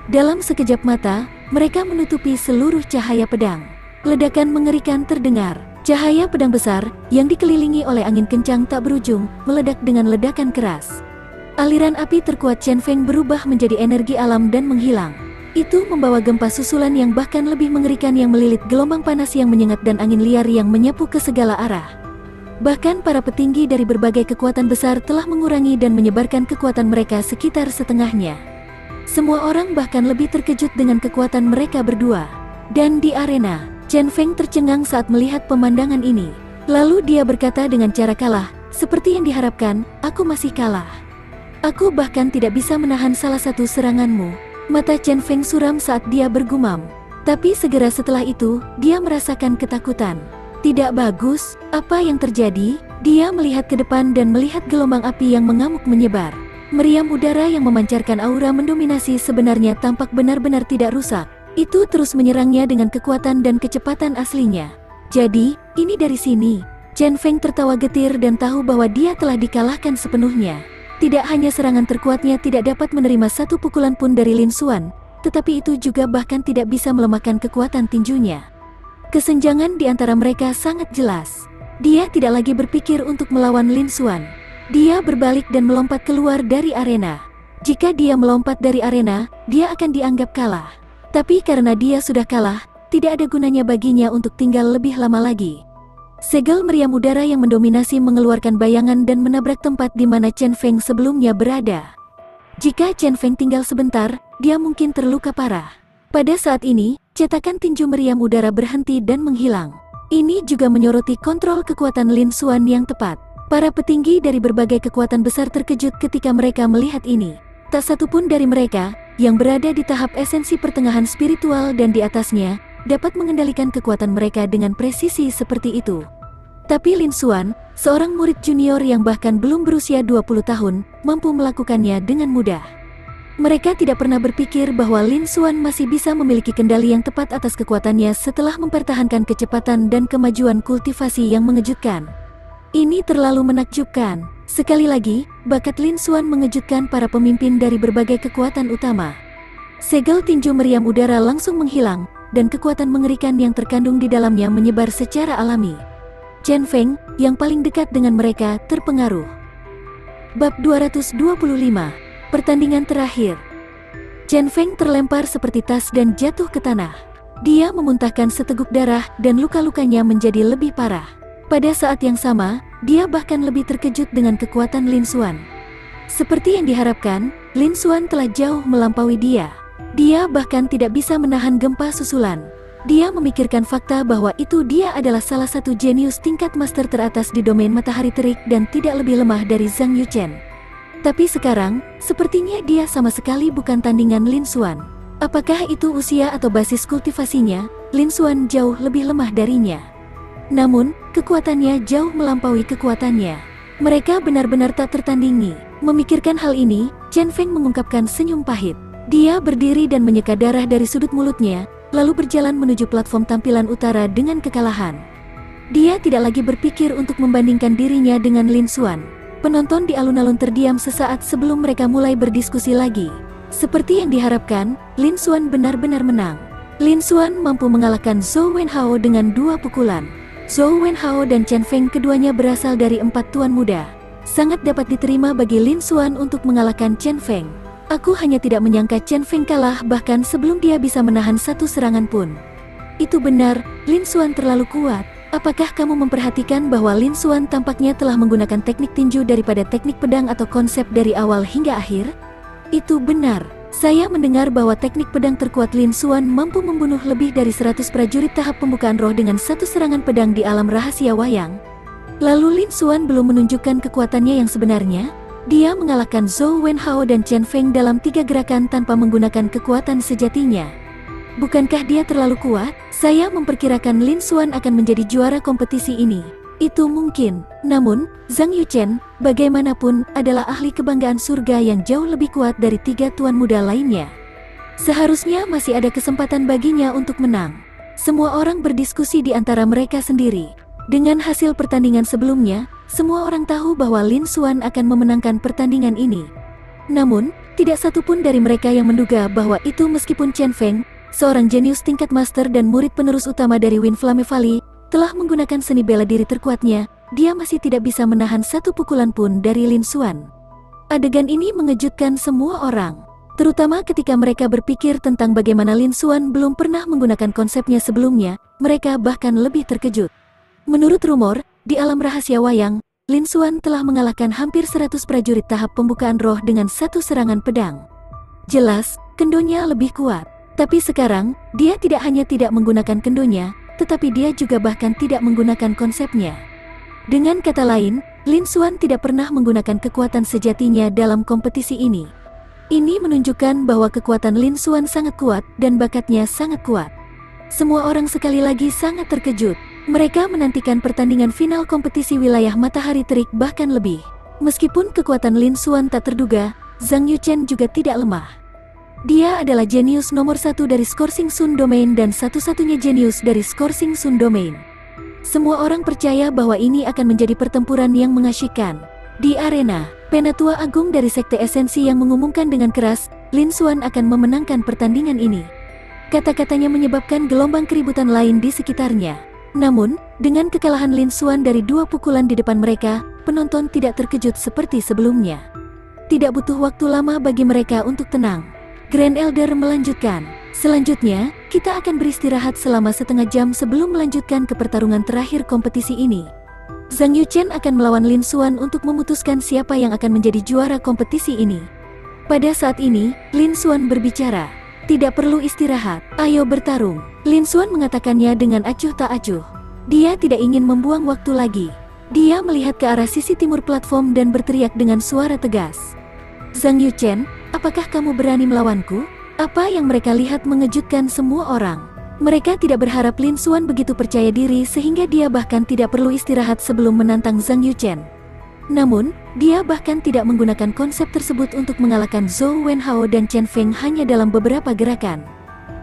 Dalam sekejap mata, mereka menutupi seluruh cahaya pedang. Ledakan mengerikan terdengar. Cahaya pedang besar, yang dikelilingi oleh angin kencang tak berujung, meledak dengan ledakan keras. Aliran api terkuat Chen Feng berubah menjadi energi alam dan menghilang. Itu membawa gempa susulan yang bahkan lebih mengerikan yang melilit gelombang panas yang menyengat dan angin liar yang menyapu ke segala arah. Bahkan para petinggi dari berbagai kekuatan besar telah mengurangi dan menyebarkan kekuatan mereka sekitar setengahnya. Semua orang bahkan lebih terkejut dengan kekuatan mereka berdua. Dan di arena, Chen Feng tercengang saat melihat pemandangan ini. Lalu dia berkata dengan cara kalah, seperti yang diharapkan, aku masih kalah. Aku bahkan tidak bisa menahan salah satu seranganmu. Mata Chen Feng suram saat dia bergumam. Tapi segera setelah itu, dia merasakan ketakutan. Tidak bagus, apa yang terjadi? Dia melihat ke depan dan melihat gelombang api yang mengamuk menyebar. Meriam udara yang memancarkan aura mendominasi sebenarnya tampak benar-benar tidak rusak. Itu terus menyerangnya dengan kekuatan dan kecepatan aslinya. Jadi, ini dari sini. Chen Feng tertawa getir dan tahu bahwa dia telah dikalahkan sepenuhnya. Tidak hanya serangan terkuatnya tidak dapat menerima satu pukulan pun dari Lin Xuan, tetapi itu juga bahkan tidak bisa melemahkan kekuatan tinjunya. Kesenjangan di antara mereka sangat jelas. Dia tidak lagi berpikir untuk melawan Lin Xuan. Dia berbalik dan melompat keluar dari arena. Jika dia melompat dari arena, dia akan dianggap kalah. Tapi karena dia sudah kalah, tidak ada gunanya baginya untuk tinggal lebih lama lagi. Segel meriam udara yang mendominasi mengeluarkan bayangan dan menabrak tempat di mana Chen Feng sebelumnya berada. Jika Chen Feng tinggal sebentar, dia mungkin terluka parah. Pada saat ini, cetakan tinju meriam udara berhenti dan menghilang. Ini juga menyoroti kontrol kekuatan Lin Xuan yang tepat. Para petinggi dari berbagai kekuatan besar terkejut ketika mereka melihat ini. Tak satu pun dari mereka, yang berada di tahap esensi pertengahan spiritual dan di atasnya, dapat mengendalikan kekuatan mereka dengan presisi seperti itu. Tapi Lin Xuan, seorang murid junior yang bahkan belum berusia 20 tahun, mampu melakukannya dengan mudah. Mereka tidak pernah berpikir bahwa Lin Xuan masih bisa memiliki kendali yang tepat atas kekuatannya setelah mempertahankan kecepatan dan kemajuan kultivasi yang mengejutkan. Ini terlalu menakjubkan. Sekali lagi, bakat Lin Xuan mengejutkan para pemimpin dari berbagai kekuatan utama. Segel tinju meriam udara langsung menghilang, dan kekuatan mengerikan yang terkandung di dalamnya menyebar secara alami. Chen Feng, yang paling dekat dengan mereka, terpengaruh. Bab 225. Pertandingan terakhir. Chen Feng terlempar seperti tas dan jatuh ke tanah. Dia memuntahkan seteguk darah dan luka-lukanya menjadi lebih parah. Pada saat yang sama, dia bahkan lebih terkejut dengan kekuatan Lin Xuan. Seperti yang diharapkan, Lin Xuan telah jauh melampaui dia. Dia bahkan tidak bisa menahan gempa susulan. Dia memikirkan fakta bahwa itu dia adalah salah satu jenius tingkat master teratas di domain matahari terik dan tidak lebih lemah dari Zhang Yuchen. Tapi sekarang, sepertinya dia sama sekali bukan tandingan Lin Xuan. Apakah itu usia atau basis kultivasinya? Lin Xuan jauh lebih lemah darinya. Namun, kekuatannya jauh melampaui kekuatannya. Mereka benar-benar tak tertandingi. Memikirkan hal ini, Chen Feng mengungkapkan senyum pahit. Dia berdiri dan menyeka darah dari sudut mulutnya, lalu berjalan menuju platform tampilan utara dengan kekalahan. Dia tidak lagi berpikir untuk membandingkan dirinya dengan Lin Xuan. Penonton di alun-alun terdiam sesaat sebelum mereka mulai berdiskusi lagi. Seperti yang diharapkan, Lin Xuan benar-benar menang. Lin Xuan mampu mengalahkan Zhou Wenhao dengan 2 pukulan. Zhou Wenhao dan Chen Feng keduanya berasal dari 4 tuan muda. Sangat dapat diterima bagi Lin Xuan untuk mengalahkan Chen Feng. Aku hanya tidak menyangka Chen Feng kalah bahkan sebelum dia bisa menahan satu serangan pun. Itu benar, Lin Xuan terlalu kuat. Apakah kamu memperhatikan bahwa Lin Xuan tampaknya telah menggunakan teknik tinju daripada teknik pedang atau konsep dari awal hingga akhir? Itu benar. Saya mendengar bahwa teknik pedang terkuat Lin Xuan mampu membunuh lebih dari 100 prajurit tahap pembukaan roh dengan satu serangan pedang di alam rahasia wayang. Lalu Lin Xuan belum menunjukkan kekuatannya yang sebenarnya. Dia mengalahkan Zhou Wenhao dan Chen Feng dalam 3 gerakan tanpa menggunakan kekuatan sejatinya. Bukankah dia terlalu kuat? Saya memperkirakan Lin Xuan akan menjadi juara kompetisi ini. Itu mungkin, namun, Zhang Yuchen, bagaimanapun, adalah ahli kebanggaan surga yang jauh lebih kuat dari 3 tuan muda lainnya. Seharusnya masih ada kesempatan baginya untuk menang. Semua orang berdiskusi di antara mereka sendiri. Dengan hasil pertandingan sebelumnya, semua orang tahu bahwa Lin Xuan akan memenangkan pertandingan ini. Namun, tidak satupun dari mereka yang menduga bahwa itu meskipun Chen Feng, seorang jenius tingkat master dan murid penerus utama dari Wind Flame Valley, telah menggunakan seni bela diri terkuatnya, dia masih tidak bisa menahan satu pukulan pun dari Lin Xuan. Adegan ini mengejutkan semua orang, terutama ketika mereka berpikir tentang bagaimana Lin Xuan belum pernah menggunakan konsepnya sebelumnya, mereka bahkan lebih terkejut. Menurut rumor, di alam rahasia wayang, Lin Xuan telah mengalahkan hampir 100 prajurit tahap pembukaan roh dengan satu serangan pedang. Jelas, kendonya lebih kuat. Tapi sekarang, dia tidak hanya tidak menggunakan kendonya, tetapi dia juga bahkan tidak menggunakan konsepnya. Dengan kata lain, Lin Xuan tidak pernah menggunakan kekuatan sejatinya dalam kompetisi ini. Ini menunjukkan bahwa kekuatan Lin Xuan sangat kuat dan bakatnya sangat kuat. Semua orang sekali lagi sangat terkejut. Mereka menantikan pertandingan final kompetisi wilayah matahari terik bahkan lebih. Meskipun kekuatan Lin Xuan tak terduga, Zhang Yuchen juga tidak lemah. Dia adalah jenius nomor 1 dari Scorsing Sun Domain dan satu-satunya jenius dari Scorsing Sun Domain. Semua orang percaya bahwa ini akan menjadi pertempuran yang mengasyikkan. Di arena, Penatua Agung dari Sekte Esensi yang mengumumkan dengan keras, Lin Xuan akan memenangkan pertandingan ini. Kata-katanya menyebabkan gelombang keributan lain di sekitarnya. Namun, dengan kekalahan Lin Xuan dari 2 pukulan di depan mereka, penonton tidak terkejut seperti sebelumnya. Tidak butuh waktu lama bagi mereka untuk tenang. Grand Elder melanjutkan, selanjutnya, kita akan beristirahat selama setengah jam sebelum melanjutkan ke pertarungan terakhir kompetisi ini. Zhang Yuchen akan melawan Lin Xuan untuk memutuskan siapa yang akan menjadi juara kompetisi ini. Pada saat ini, Lin Xuan berbicara, tidak perlu istirahat, ayo bertarung. Lin Xuan mengatakannya dengan acuh tak acuh. Dia tidak ingin membuang waktu lagi. Dia melihat ke arah sisi timur platform dan berteriak dengan suara tegas. Zhang Yuchen, apakah kamu berani melawanku? Apa yang mereka lihat mengejutkan semua orang. Mereka tidak berharap Lin Xuan begitu percaya diri sehingga dia bahkan tidak perlu istirahat sebelum menantang Zhang Yuchen. Namun, dia bahkan tidak menggunakan konsep tersebut untuk mengalahkan Zhou Wenhao dan Chen Feng hanya dalam beberapa gerakan.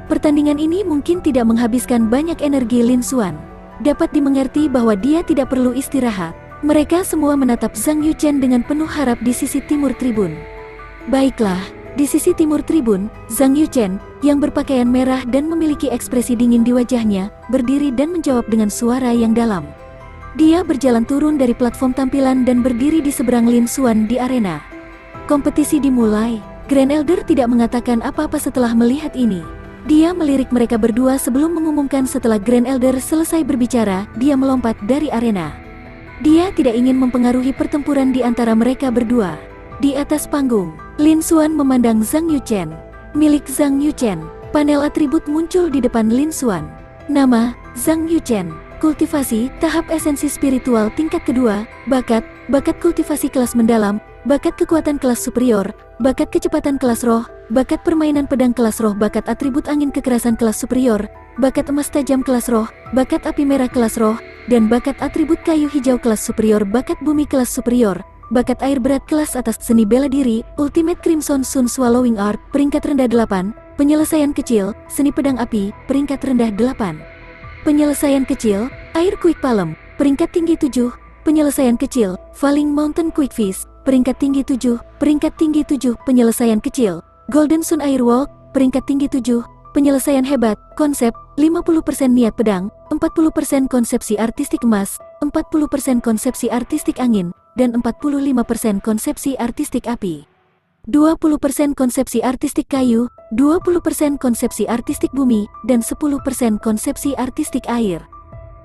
Pertandingan ini mungkin tidak menghabiskan banyak energi Lin Xuan. Dapat dimengerti bahwa dia tidak perlu istirahat. Mereka semua menatap Zhang Yuchen dengan penuh harap di sisi timur tribun. Baiklah, di sisi timur tribun, Zhang Yuchen, yang berpakaian merah dan memiliki ekspresi dingin di wajahnya, berdiri dan menjawab dengan suara yang dalam. Dia berjalan turun dari platform tampilan dan berdiri di seberang Lin Xuan di arena. Kompetisi dimulai. Grand Elder tidak mengatakan apa-apa setelah melihat ini. Dia melirik mereka berdua sebelum mengumumkan setelah Grand Elder selesai berbicara, dia melompat dari arena. Dia tidak ingin mempengaruhi pertempuran di antara mereka berdua. Di atas panggung, Lin Xuan memandang Zhang Yuchen. Milik Zhang Yuchen, panel atribut muncul di depan Lin Xuan. Nama, Zhang Yuchen. Kultivasi, tahap esensi spiritual tingkat kedua, bakat kultivasi kelas mendalam, bakat kekuatan kelas superior, bakat kecepatan kelas roh, bakat permainan pedang kelas roh, bakat atribut angin kekerasan kelas superior, bakat emas tajam kelas roh, bakat api merah kelas roh, dan bakat atribut kayu hijau kelas superior, bakat bumi kelas superior, bakat air berat kelas atas, seni bela diri, Ultimate Crimson Sun Swallowing Art, peringkat rendah 8, penyelesaian kecil, seni pedang api, peringkat rendah 8. Penyelesaian kecil, Air Quick Palm, peringkat tinggi 7, penyelesaian kecil, Falling Mountain Quick Fist, peringkat tinggi 7, peringkat tinggi 7, penyelesaian kecil, Golden Sun Air Walk, peringkat tinggi 7, penyelesaian hebat, konsep, 50% niat pedang, 40% konsepsi artistik emas, 40% konsepsi artistik angin, dan 45% konsepsi artistik api. 20% konsepsi artistik kayu, 20% konsepsi artistik bumi, dan 10% konsepsi artistik air.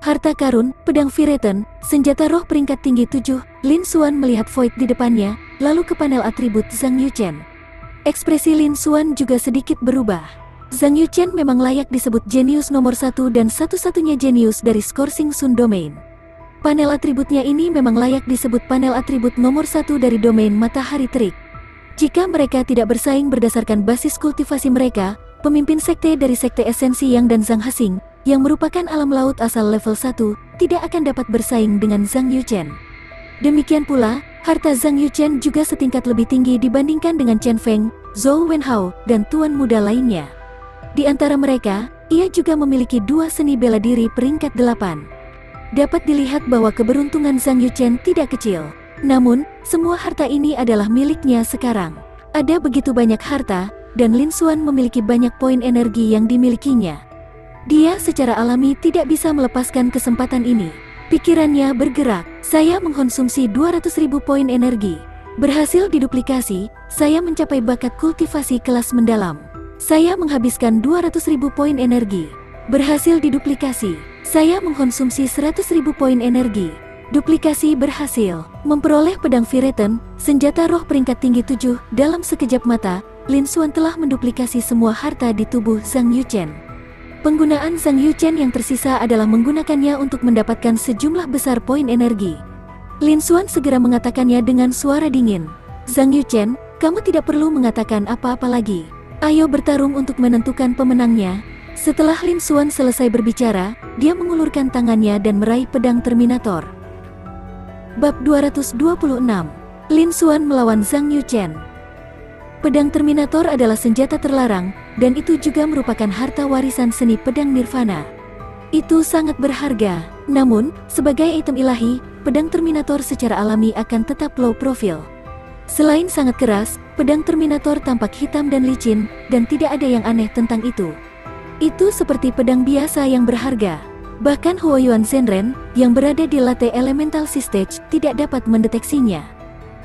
Harta karun, pedang Vireten, senjata roh peringkat tinggi 7, Lin Xuan melihat Void di depannya, lalu ke panel atribut Zhang Yuchen. Ekspresi Lin Xuan juga sedikit berubah. Zhang Yuchen memang layak disebut jenius nomor 1 dan satu-satunya jenius dari Scourging Sun Domain. Panel atributnya ini memang layak disebut panel atribut nomor 1 dari domain matahari terik. Jika mereka tidak bersaing berdasarkan basis kultivasi mereka, pemimpin sekte dari sekte esensi Yang dan Zhang Hexing, yang merupakan alam laut asal level 1, tidak akan dapat bersaing dengan Zhang Yuchen. Demikian pula, harta Zhang Yuchen juga setingkat lebih tinggi dibandingkan dengan Chen Feng, Zhou Wenhao, dan tuan muda lainnya. Di antara mereka, ia juga memiliki 2 seni bela diri peringkat 8. Dapat dilihat bahwa keberuntungan Zhang Yuchen tidak kecil. Namun, semua harta ini adalah miliknya sekarang. Ada begitu banyak harta, dan Lin Xuan memiliki banyak poin energi yang dimilikinya. Dia secara alami tidak bisa melepaskan kesempatan ini. Pikirannya bergerak. Saya mengkonsumsi 200.000 poin energi. Berhasil diduplikasi, saya mencapai bakat kultivasi kelas mendalam. Saya menghabiskan 200.000 poin energi. Berhasil diduplikasi, saya mengkonsumsi 100.000 poin energi. Duplikasi berhasil. Memperoleh pedang Vireten, senjata roh peringkat tinggi 7, dalam sekejap mata, Lin Xuan telah menduplikasi semua harta di tubuh Zhang Yuchen. Penggunaan Zhang Yuchen yang tersisa adalah menggunakannya untuk mendapatkan sejumlah besar poin energi. Lin Xuan segera mengatakannya dengan suara dingin. Zhang Yuchen, kamu tidak perlu mengatakan apa-apa lagi. Ayo bertarung untuk menentukan pemenangnya. Setelah Lin Xuan selesai berbicara, dia mengulurkan tangannya dan meraih pedang Terminator. Bab 226. Lin Xuan melawan Zhang Yuchen. Pedang Terminator adalah senjata terlarang, dan itu juga merupakan harta warisan seni pedang Nirvana. Itu sangat berharga, namun, sebagai item ilahi, pedang Terminator secara alami akan tetap low profile. Selain sangat keras, pedang Terminator tampak hitam dan licin, dan tidak ada yang aneh tentang itu. Itu seperti pedang biasa yang berharga. Bahkan Huoyuan Zhenren, yang berada di latte elemental stage, tidak dapat mendeteksinya.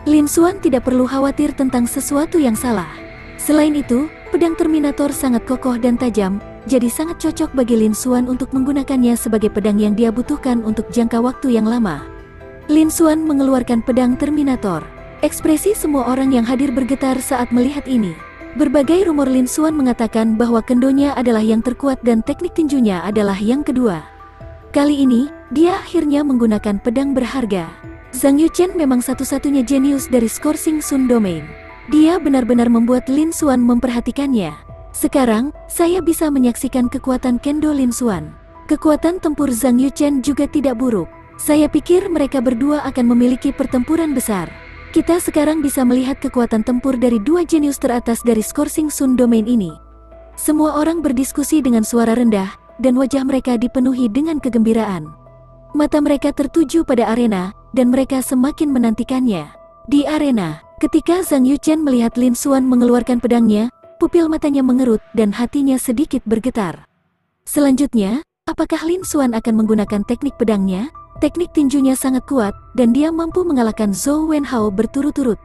Lin Xuan tidak perlu khawatir tentang sesuatu yang salah. Selain itu, pedang Terminator sangat kokoh dan tajam, jadi sangat cocok bagi Lin Xuan untuk menggunakannya sebagai pedang yang dia butuhkan untuk jangka waktu yang lama. Lin Xuan mengeluarkan pedang Terminator. Ekspresi semua orang yang hadir bergetar saat melihat ini. Berbagai rumor Lin Xuan mengatakan bahwa kendonya adalah yang terkuat dan teknik tinjunya adalah yang kedua. Kali ini, dia akhirnya menggunakan pedang berharga. Zhang Yuchen memang satu-satunya jenius dari Scourging Sun Domain. Dia benar-benar membuat Lin Xuan memperhatikannya. Sekarang, saya bisa menyaksikan kekuatan kendo Lin Xuan. Kekuatan tempur Zhang Yuchen juga tidak buruk. Saya pikir mereka berdua akan memiliki pertempuran besar. Kita sekarang bisa melihat kekuatan tempur dari 2 jenius teratas dari Scourging Sun Domain ini. Semua orang berdiskusi dengan suara rendah, dan wajah mereka dipenuhi dengan kegembiraan. Mata mereka tertuju pada arena, dan mereka semakin menantikannya. Di arena, ketika Zhang Yuchen melihat Lin Xuan mengeluarkan pedangnya, pupil matanya mengerut dan hatinya sedikit bergetar. Selanjutnya, apakah Lin Xuan akan menggunakan teknik pedangnya? Teknik tinjunya sangat kuat, dan dia mampu mengalahkan Zhou Wenhao berturut-turut.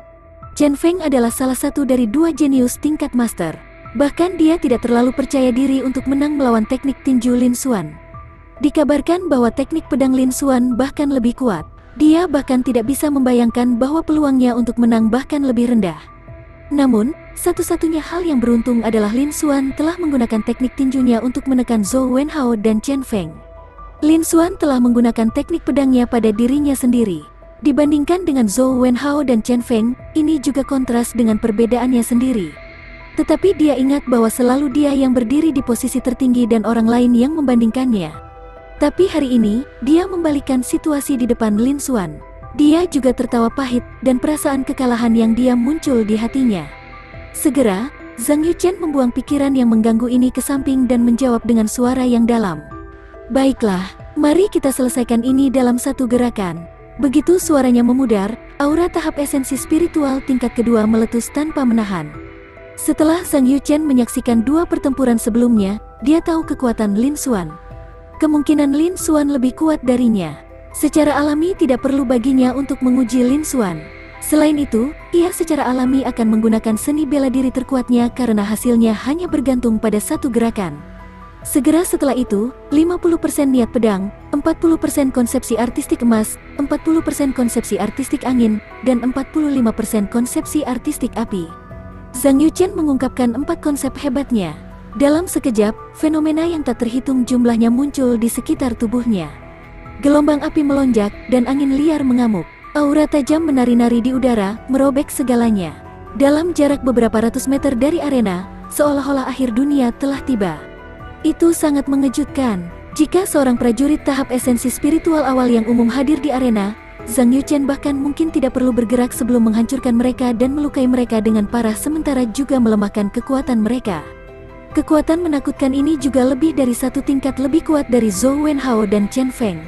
Chen Feng adalah salah satu dari 2 jenius tingkat master. Bahkan dia tidak terlalu percaya diri untuk menang melawan teknik tinju Lin Xuan. Dikabarkan bahwa teknik pedang Lin Xuan bahkan lebih kuat. Dia bahkan tidak bisa membayangkan bahwa peluangnya untuk menang bahkan lebih rendah. Namun, satu-satunya hal yang beruntung adalah Lin Xuan telah menggunakan teknik tinjunya untuk menekan Zhou Wenhao dan Chen Feng. Lin Xuan telah menggunakan teknik pedangnya pada dirinya sendiri. Dibandingkan dengan Zhou Wenhao dan Chen Feng, ini juga kontras dengan perbedaannya sendiri. Tetapi dia ingat bahwa selalu dia yang berdiri di posisi tertinggi dan orang lain yang membandingkannya. Tapi hari ini, dia membalikkan situasi di depan Lin Xuan. Dia juga tertawa pahit dan perasaan kekalahan yang diam muncul di hatinya. Segera, Zhang Yuchen membuang pikiran yang mengganggu ini ke samping dan menjawab dengan suara yang dalam. Baiklah, mari kita selesaikan ini dalam satu gerakan. Begitu suaranya memudar, aura tahap esensi spiritual tingkat kedua meletus tanpa menahan. Setelah Zhang Yuchen menyaksikan dua pertempuran sebelumnya, dia tahu kekuatan Lin Xuan. Kemungkinan Lin Xuan lebih kuat darinya. Secara alami tidak perlu baginya untuk menguji Lin Xuan. Selain itu, ia secara alami akan menggunakan seni bela diri terkuatnya karena hasilnya hanya bergantung pada satu gerakan. Segera setelah itu, 50% niat pedang, 40% konsepsi artistik emas, 40% konsepsi artistik angin, dan 45% konsepsi artistik api. Zhang Yuchen mengungkapkan 4 konsep hebatnya. Dalam sekejap, fenomena yang tak terhitung jumlahnya muncul di sekitar tubuhnya. Gelombang api melonjak dan angin liar mengamuk. Aura tajam menari-nari di udara, merobek segalanya. Dalam jarak beberapa ratus meter dari arena, seolah-olah akhir dunia telah tiba. Itu sangat mengejutkan. Jika seorang prajurit tahap esensi spiritual awal yang umum hadir di arena, Zhang Yuchen bahkan mungkin tidak perlu bergerak sebelum menghancurkan mereka dan melukai mereka dengan parah sementara juga melemahkan kekuatan mereka. Kekuatan menakutkan ini juga lebih dari satu tingkat lebih kuat dari Zhou Wenhao dan Chen Feng.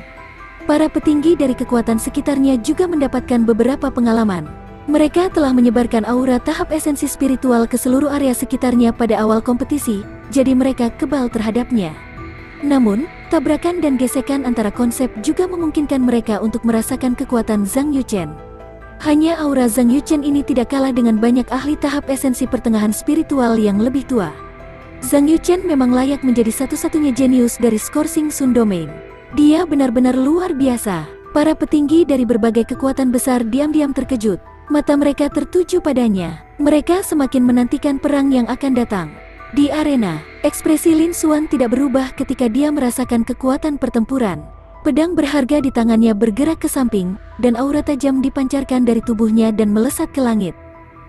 Para petinggi dari kekuatan sekitarnya juga mendapatkan beberapa pengalaman. Mereka telah menyebarkan aura tahap esensi spiritual ke seluruh area sekitarnya pada awal kompetisi, jadi mereka kebal terhadapnya. Namun, tabrakan dan gesekan antara konsep juga memungkinkan mereka untuk merasakan kekuatan Zhang Yuchen. Hanya aura Zhang Yuchen ini tidak kalah dengan banyak ahli tahap esensi pertengahan spiritual yang lebih tua. Zhang Yuchen memang layak menjadi satu-satunya jenius dari Scourging Sun Domain. Dia benar-benar luar biasa. Para petinggi dari berbagai kekuatan besar diam-diam terkejut. Mata mereka tertuju padanya. Mereka semakin menantikan perang yang akan datang. Di arena, ekspresi Lin Xuan tidak berubah ketika dia merasakan kekuatan pertempuran. Pedang berharga di tangannya bergerak ke samping, dan aura tajam dipancarkan dari tubuhnya dan melesat ke langit.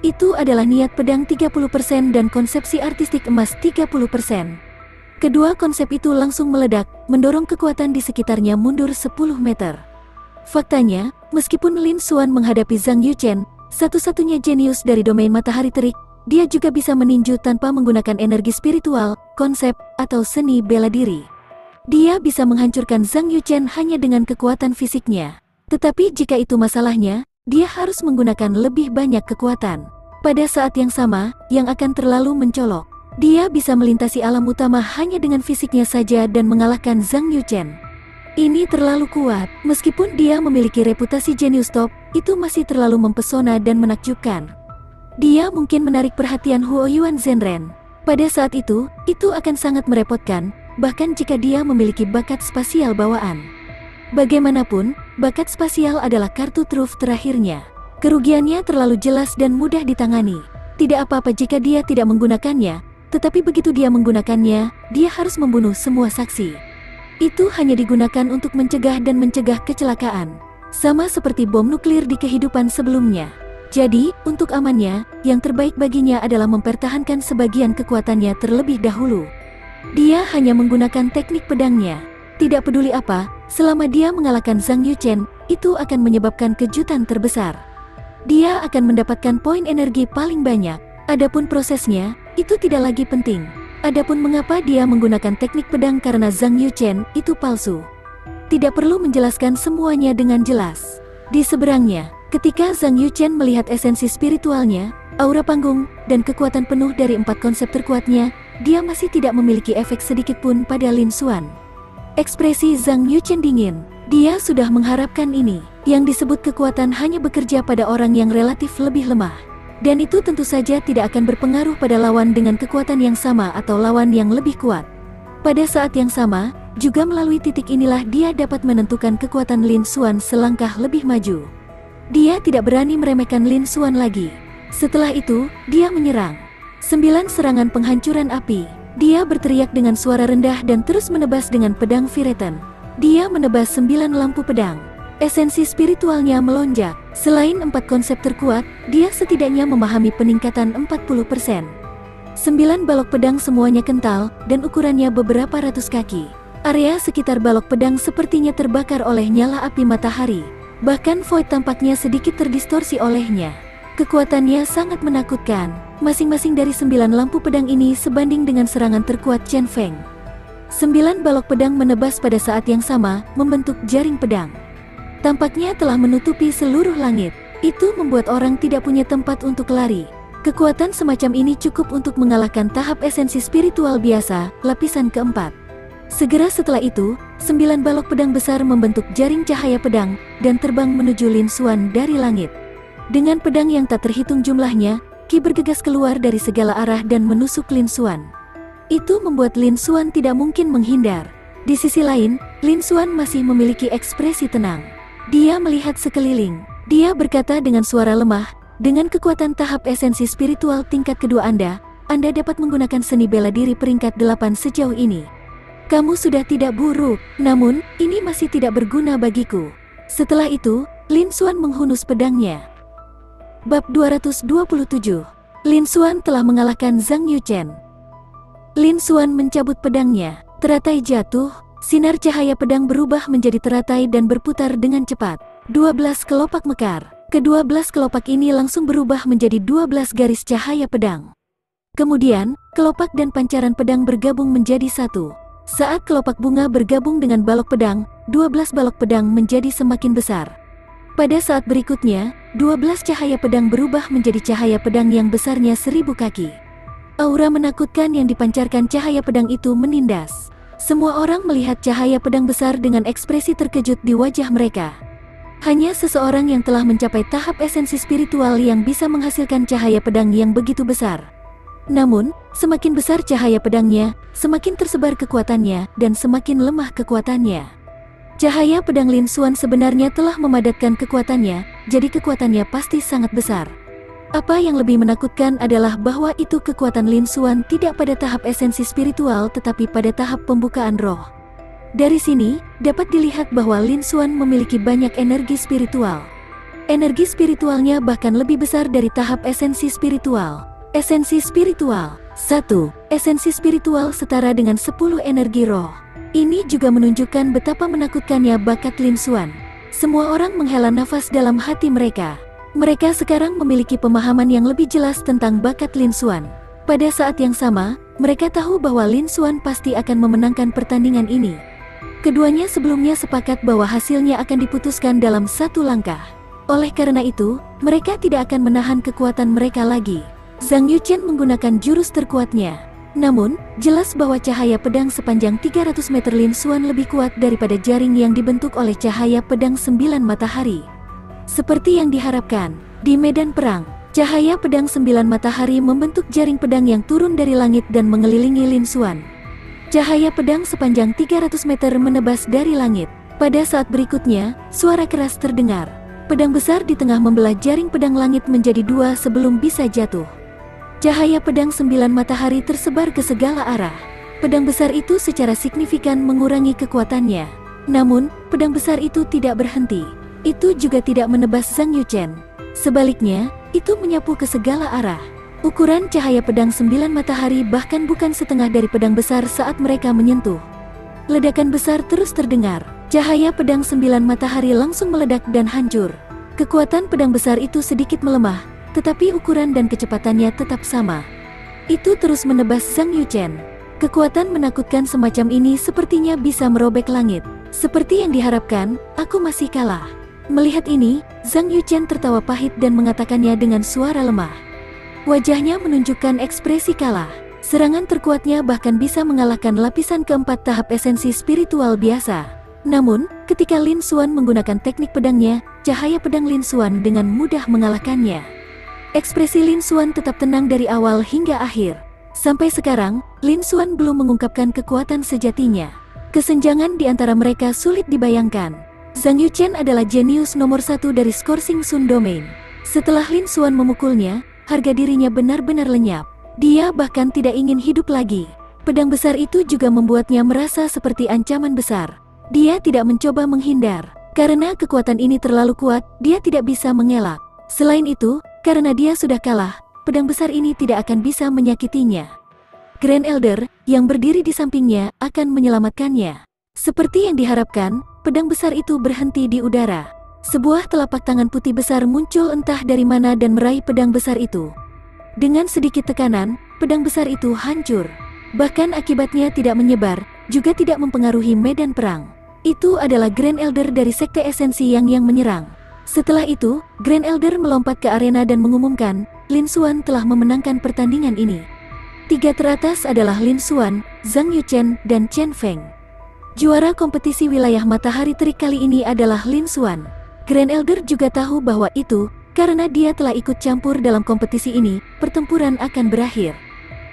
Itu adalah niat pedang 30% dan konsepsi artistik emas 30%. Kedua konsep itu langsung meledak, mendorong kekuatan di sekitarnya mundur 10 meter. Faktanya, meskipun Lin Xuan menghadapi Zhang Yuchen, satu-satunya jenius dari domain matahari terik, dia juga bisa meninju tanpa menggunakan energi spiritual, konsep, atau seni bela diri. Dia bisa menghancurkan Zhang Yuchen hanya dengan kekuatan fisiknya. Tetapi jika itu masalahnya, dia harus menggunakan lebih banyak kekuatan. Pada saat yang sama, yang akan terlalu mencolok. Dia bisa melintasi alam utama hanya dengan fisiknya saja dan mengalahkan Zhang Yuchen. Ini terlalu kuat. Meskipun dia memiliki reputasi jenius top, itu masih terlalu mempesona dan menakjubkan. Dia mungkin menarik perhatian Huo Yuan Zhenren. Pada saat itu akan sangat merepotkan, bahkan jika dia memiliki bakat spasial bawaan. Bagaimanapun, bakat spasial adalah kartu truf terakhirnya. Kerugiannya terlalu jelas dan mudah ditangani. Tidak apa-apa jika dia tidak menggunakannya, tetapi begitu dia menggunakannya, dia harus membunuh semua saksi. Itu hanya digunakan untuk mencegah dan mencegah kecelakaan. Sama seperti bom nuklir di kehidupan sebelumnya. Jadi, untuk amannya, yang terbaik baginya adalah mempertahankan sebagian kekuatannya terlebih dahulu. Dia hanya menggunakan teknik pedangnya. Tidak peduli apa, selama dia mengalahkan Zhang Yuchen, itu akan menyebabkan kejutan terbesar. Dia akan mendapatkan poin energi paling banyak. Adapun prosesnya, itu tidak lagi penting. Adapun mengapa dia menggunakan teknik pedang karena Zhang Yuchen, itu palsu. Tidak perlu menjelaskan semuanya dengan jelas. Di seberangnya, ketika Zhang Yuchen melihat esensi spiritualnya, aura panggung, dan kekuatan penuh dari 4 konsep terkuatnya, dia masih tidak memiliki efek sedikit pun pada Lin Xuan. Ekspresi Zhang Yuchen dingin. Dia sudah mengharapkan ini. Yang disebut kekuatan hanya bekerja pada orang yang relatif lebih lemah. Dan itu tentu saja tidak akan berpengaruh pada lawan dengan kekuatan yang sama atau lawan yang lebih kuat. Pada saat yang sama, Juga melalui titik inilah dia dapat menentukan kekuatan Lin Xuan selangkah lebih maju. Dia tidak berani meremehkan Lin Xuan lagi. Setelah itu, dia menyerang. 9 serangan penghancuran api. Dia berteriak dengan suara rendah dan terus menebas dengan pedang Vireten. Dia menebas 9 lampu pedang. Esensi spiritualnya melonjak. Selain 4 konsep terkuat, dia setidaknya memahami peningkatan 40%. 9 balok pedang semuanya kental, dan ukurannya beberapa ratus kaki. Area sekitar balok pedang sepertinya terbakar oleh nyala api matahari. Bahkan Void tampaknya sedikit terdistorsi olehnya. Kekuatannya sangat menakutkan. Masing-masing dari 9 lampu pedang ini sebanding dengan serangan terkuat Chen Feng. 9 balok pedang menebas pada saat yang sama, membentuk jaring pedang. Tampaknya telah menutupi seluruh langit. Itu membuat orang tidak punya tempat untuk lari. Kekuatan semacam ini cukup untuk mengalahkan tahap esensi spiritual biasa, lapisan keempat. Segera setelah itu, 9 balok pedang besar membentuk jaring cahaya pedang, dan terbang menuju Lin Xuan dari langit. Dengan pedang yang tak terhitung jumlahnya, Qi bergegas keluar dari segala arah dan menusuk Lin Xuan. Itu membuat Lin Xuan tidak mungkin menghindar. Di sisi lain, Lin Xuan masih memiliki ekspresi tenang. Dia melihat sekeliling. Dia berkata dengan suara lemah, "Dengan kekuatan tahap esensi spiritual tingkat kedua Anda dapat menggunakan seni bela diri peringkat 8 sejauh ini. Kamu sudah tidak buruk, namun ini masih tidak berguna bagiku." Setelah itu, Lin Xuan menghunus pedangnya. Bab 227. Lin Xuan telah mengalahkan Zhang Yuchen. Lin Xuan mencabut pedangnya. Teratai jatuh. Sinar cahaya pedang berubah menjadi teratai dan berputar dengan cepat. 12 kelopak mekar. Ke-12 kelopak ini langsung berubah menjadi 12 garis cahaya pedang. Kemudian, kelopak dan pancaran pedang bergabung menjadi satu. Saat kelopak bunga bergabung dengan balok pedang, 12 balok pedang menjadi semakin besar. Pada saat berikutnya, 12 cahaya pedang berubah menjadi cahaya pedang yang besarnya 1000 kaki. Aura menakutkan yang dipancarkan cahaya pedang itu menindas. Semua orang melihat cahaya pedang besar dengan ekspresi terkejut di wajah mereka. Hanya seseorang yang telah mencapai tahap esensi spiritual yang bisa menghasilkan cahaya pedang yang begitu besar. Namun, semakin besar cahaya pedangnya, semakin tersebar kekuatannya, dan semakin lemah kekuatannya. Cahaya pedang Lin Xuan sebenarnya telah memadatkan kekuatannya, jadi kekuatannya pasti sangat besar. Apa yang lebih menakutkan adalah bahwa itu kekuatan Lin Xuan tidak pada tahap esensi spiritual tetapi pada tahap pembukaan roh. Dari sini, dapat dilihat bahwa Lin Xuan memiliki banyak energi spiritual. Energi spiritualnya bahkan lebih besar dari tahap esensi spiritual. Esensi spiritual 1. Esensi spiritual setara dengan 10 energi roh. Ini juga menunjukkan betapa menakutkannya bakat Lin Xuan. Semua orang menghela nafas dalam hati mereka. Mereka sekarang memiliki pemahaman yang lebih jelas tentang bakat Lin Xuan. Pada saat yang sama, mereka tahu bahwa Lin Xuan pasti akan memenangkan pertandingan ini. Keduanya sebelumnya sepakat bahwa hasilnya akan diputuskan dalam satu langkah. Oleh karena itu, mereka tidak akan menahan kekuatan mereka lagi. Zhang Yuchen menggunakan jurus terkuatnya. Namun, jelas bahwa cahaya pedang sepanjang 300 meter Lin Xuan lebih kuat daripada jaring yang dibentuk oleh cahaya pedang 9 matahari. Seperti yang diharapkan, di medan perang, cahaya pedang 9 matahari membentuk jaring pedang yang turun dari langit dan mengelilingi Lin Xuan. Cahaya pedang sepanjang 300 meter menebas dari langit. Pada saat berikutnya, suara keras terdengar. Pedang besar di tengah membelah jaring pedang langit menjadi dua sebelum bisa jatuh. Cahaya pedang 9 matahari tersebar ke segala arah. Pedang besar itu secara signifikan mengurangi kekuatannya. Namun, pedang besar itu tidak berhenti. Itu juga tidak menebas Zhang Yuchen. Sebaliknya, itu menyapu ke segala arah. Ukuran cahaya pedang 9 matahari bahkan bukan setengah dari pedang besar saat mereka menyentuh. Ledakan besar terus terdengar. Cahaya pedang 9 matahari langsung meledak dan hancur. Kekuatan pedang besar itu sedikit melemah, tetapi ukuran dan kecepatannya tetap sama. Itu terus menebas Zhang Yuchen. Kekuatan menakutkan semacam ini sepertinya bisa merobek langit. Seperti yang diharapkan, aku masih kalah. Melihat ini, Zhang Yuchen tertawa pahit dan mengatakannya dengan suara lemah. Wajahnya menunjukkan ekspresi kalah. Serangan terkuatnya bahkan bisa mengalahkan lapisan keempat tahap esensi spiritual biasa. Namun, ketika Lin Xuan menggunakan teknik pedangnya, cahaya pedang Lin Xuan dengan mudah mengalahkannya. Ekspresi Lin Xuan tetap tenang dari awal hingga akhir. Sampai sekarang, Lin Xuan belum mengungkapkan kekuatan sejatinya. Kesenjangan di antara mereka sulit dibayangkan. Zhang Yuchen adalah jenius nomor 1 dari Scourging Sun Domain. Setelah Lin Xuan memukulnya, harga dirinya benar-benar lenyap. Dia bahkan tidak ingin hidup lagi. Pedang besar itu juga membuatnya merasa seperti ancaman besar. Dia tidak mencoba menghindar. Karena kekuatan ini terlalu kuat, dia tidak bisa mengelak. Selain itu, karena dia sudah kalah, pedang besar ini tidak akan bisa menyakitinya. Grand Elder, yang berdiri di sampingnya, akan menyelamatkannya. Seperti yang diharapkan, pedang besar itu berhenti di udara. Sebuah telapak tangan putih besar muncul entah dari mana dan meraih pedang besar itu. Dengan sedikit tekanan, pedang besar itu hancur. Bahkan akibatnya tidak menyebar, juga tidak mempengaruhi medan perang. Itu adalah Grand Elder dari Sekte Esensi yang menyerang. Setelah itu, Grand Elder melompat ke arena dan mengumumkan, Lin Xuan telah memenangkan pertandingan ini. 3 teratas adalah Lin Xuan, Zhang Yuchen, dan Chen Feng. Juara kompetisi wilayah matahari terik kali ini adalah Lin Xuan. Grand Elder juga tahu bahwa itu, karena dia telah ikut campur dalam kompetisi ini, pertempuran akan berakhir.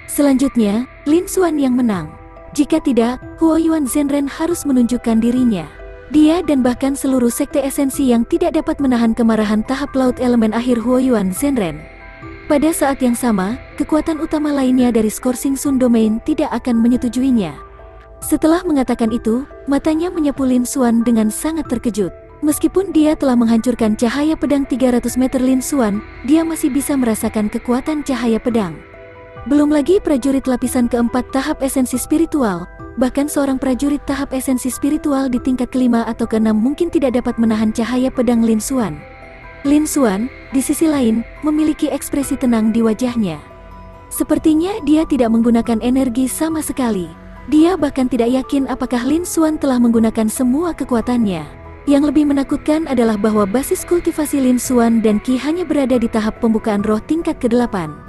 Selanjutnya, Lin Xuan yang menang. Jika tidak, Huoyuan Zhenren harus menunjukkan dirinya. Dia dan bahkan seluruh Sekte Esensi yang tidak dapat menahan kemarahan tahap laut elemen akhir Huoyuan Zhenren. Pada saat yang sama, kekuatan utama lainnya dari Scourging Sun Domain tidak akan menyetujuinya. Setelah mengatakan itu, matanya menyapu Lin Xuan dengan sangat terkejut. Meskipun dia telah menghancurkan cahaya pedang 300 meter Lin Xuan, dia masih bisa merasakan kekuatan cahaya pedang. Belum lagi prajurit lapisan keempat tahap esensi spiritual, bahkan seorang prajurit tahap esensi spiritual di tingkat kelima atau keenam mungkin tidak dapat menahan cahaya pedang Lin Xuan. Lin Xuan, di sisi lain, memiliki ekspresi tenang di wajahnya. Sepertinya dia tidak menggunakan energi sama sekali. Dia bahkan tidak yakin apakah Lin Xuan telah menggunakan semua kekuatannya. Yang lebih menakutkan adalah bahwa basis kultivasi Lin Xuan dan Qi hanya berada di tahap pembukaan roh tingkat ke-8.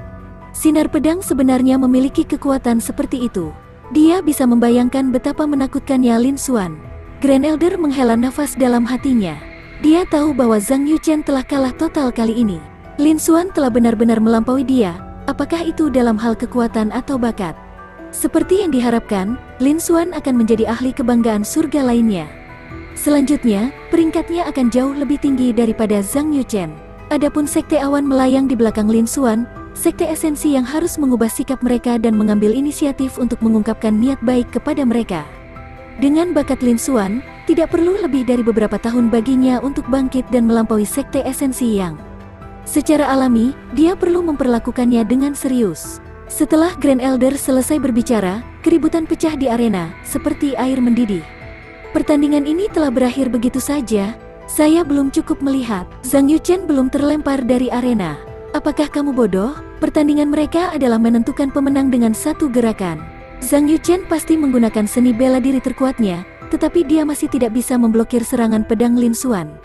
Sinar pedang sebenarnya memiliki kekuatan seperti itu. Dia bisa membayangkan betapa menakutkannya Lin Xuan. Grand Elder menghela nafas dalam hatinya. Dia tahu bahwa Zhang Yuchen telah kalah total kali ini. Lin Xuan telah benar-benar melampaui dia, apakah itu dalam hal kekuatan atau bakat. Seperti yang diharapkan, Lin Xuan akan menjadi ahli kebanggaan surga lainnya. Selanjutnya, peringkatnya akan jauh lebih tinggi daripada Zhang Yuchen. Adapun Sekte Awan melayang di belakang Lin Xuan, Sekte Esensi yang harus mengubah sikap mereka dan mengambil inisiatif untuk mengungkapkan niat baik kepada mereka. Dengan bakat Lin Xuan, tidak perlu lebih dari beberapa tahun baginya untuk bangkit dan melampaui Sekte Esensi yang secara alami, dia perlu memperlakukannya dengan serius. Setelah Grand Elder selesai berbicara, keributan pecah di arena, seperti air mendidih. Pertandingan ini telah berakhir begitu saja. Saya belum cukup melihat. Zhang Yuchen belum terlempar dari arena. Apakah kamu bodoh? Pertandingan mereka adalah menentukan pemenang dengan satu gerakan. Zhang Yuchen pasti menggunakan seni bela diri terkuatnya, tetapi dia masih tidak bisa memblokir serangan pedang Lin Xuan.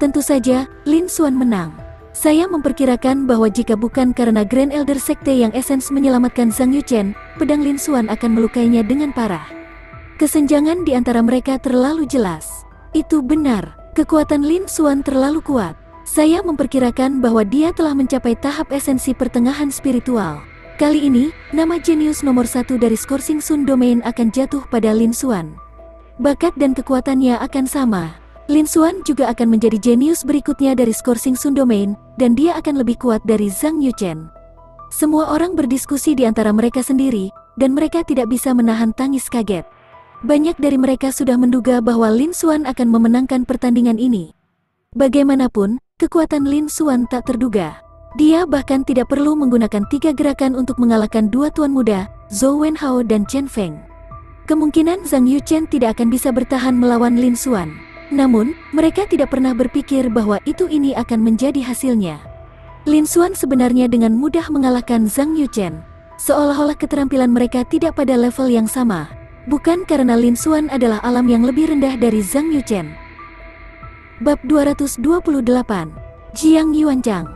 Tentu saja, Lin Xuan menang. Saya memperkirakan bahwa jika bukan karena Grand Elder Sekte yang esens menyelamatkan Zhang Yuchen, pedang Lin Xuan akan melukainya dengan parah. Kesenjangan di antara mereka terlalu jelas. Itu benar, kekuatan Lin Xuan terlalu kuat. Saya memperkirakan bahwa dia telah mencapai tahap esensi pertengahan spiritual. Kali ini, nama jenius nomor 1 dari Scourging Sun Domain akan jatuh pada Lin Xuan. Bakat dan kekuatannya akan sama. Lin Xuan juga akan menjadi jenius berikutnya dari Scourging Sun Domain, dan dia akan lebih kuat dari Zhang Yuchen. Semua orang berdiskusi di antara mereka sendiri, dan mereka tidak bisa menahan tangis kaget. Banyak dari mereka sudah menduga bahwa Lin Xuan akan memenangkan pertandingan ini. Bagaimanapun, kekuatan Lin Xuan tak terduga. Dia bahkan tidak perlu menggunakan 3 gerakan untuk mengalahkan 2 tuan muda, Zhou Wenhao dan Chen Feng. Kemungkinan Zhang Yuchen tidak akan bisa bertahan melawan Lin Xuan. Namun, mereka tidak pernah berpikir bahwa ini akan menjadi hasilnya. Lin Xuan sebenarnya dengan mudah mengalahkan Zhang Yuchen. Seolah-olah keterampilan mereka tidak pada level yang sama. Bukan karena Lin Xuan adalah alam yang lebih rendah dari Zhang Yuchen. Bab 228. Jiang Yuanchang.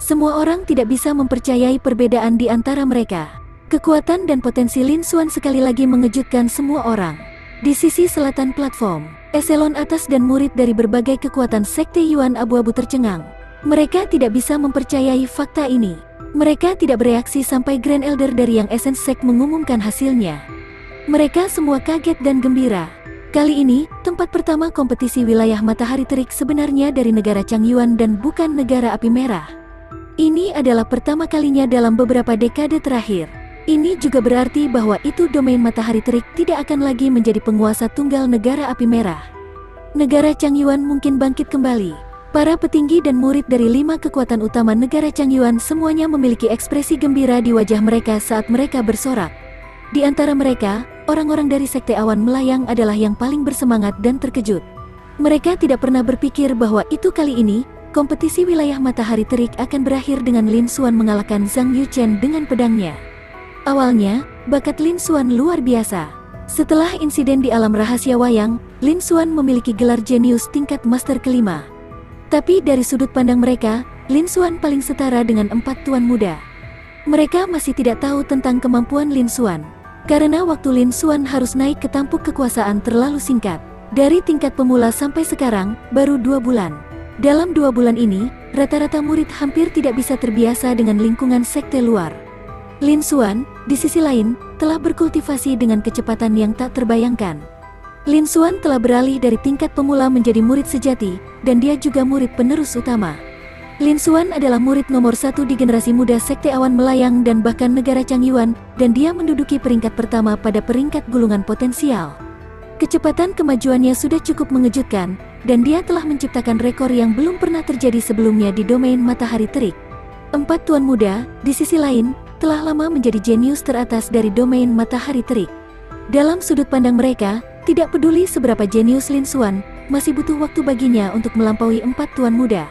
Semua orang tidak bisa mempercayai perbedaan di antara mereka. Kekuatan dan potensi Lin Xuan sekali lagi mengejutkan semua orang. Di sisi selatan platform, eselon atas dan murid dari berbagai kekuatan Sekte Yuan abu-abu tercengang. Mereka tidak bisa mempercayai fakta ini. Mereka tidak bereaksi sampai Grand Elder dari yang Essence Sect mengumumkan hasilnya. Mereka semua kaget dan gembira. Kali ini, tempat pertama kompetisi wilayah matahari terik sebenarnya dari negara Changyuan dan bukan negara api merah. Ini adalah pertama kalinya dalam beberapa dekade terakhir. Ini juga berarti bahwa itu domain matahari terik tidak akan lagi menjadi penguasa tunggal negara api merah. Negara Changyuan mungkin bangkit kembali. Para petinggi dan murid dari 5 kekuatan utama negara Changyuan semuanya memiliki ekspresi gembira di wajah mereka saat mereka bersorak. Di antara mereka, orang-orang dari Sekte Awan Melayang adalah yang paling bersemangat dan terkejut. Mereka tidak pernah berpikir bahwa itu kali ini, kompetisi wilayah matahari terik akan berakhir dengan Lin Xuan mengalahkan Zhang Yuchen dengan pedangnya. Awalnya, bakat Lin Xuan luar biasa. Setelah insiden di alam rahasia wayang, Lin Xuan memiliki gelar jenius tingkat master kelima. Tapi dari sudut pandang mereka, Lin Xuan paling setara dengan 4 tuan muda. Mereka masih tidak tahu tentang kemampuan Lin Xuan. Karena waktu Lin Xuan harus naik ke tampuk kekuasaan terlalu singkat. Dari tingkat pemula sampai sekarang, baru 2 bulan. Dalam 2 bulan ini, rata-rata murid hampir tidak bisa terbiasa dengan lingkungan sekte luar. Lin Xuan, di sisi lain, telah berkultivasi dengan kecepatan yang tak terbayangkan. Lin Xuan telah beralih dari tingkat pemula menjadi murid sejati, dan dia juga murid penerus utama. Lin Xuan adalah murid nomor 1 di generasi muda Sekte Awan Melayang dan bahkan negara Changyuan, dan dia menduduki peringkat pertama pada peringkat gulungan potensial. Kecepatan kemajuannya sudah cukup mengejutkan, dan dia telah menciptakan rekor yang belum pernah terjadi sebelumnya di domain matahari terik. 4 tuan muda, di sisi lain, telah lama menjadi jenius teratas dari domain matahari terik. Dalam sudut pandang mereka, tidak peduli seberapa jenius Lin Xuan, masih butuh waktu baginya untuk melampaui 4 tuan muda.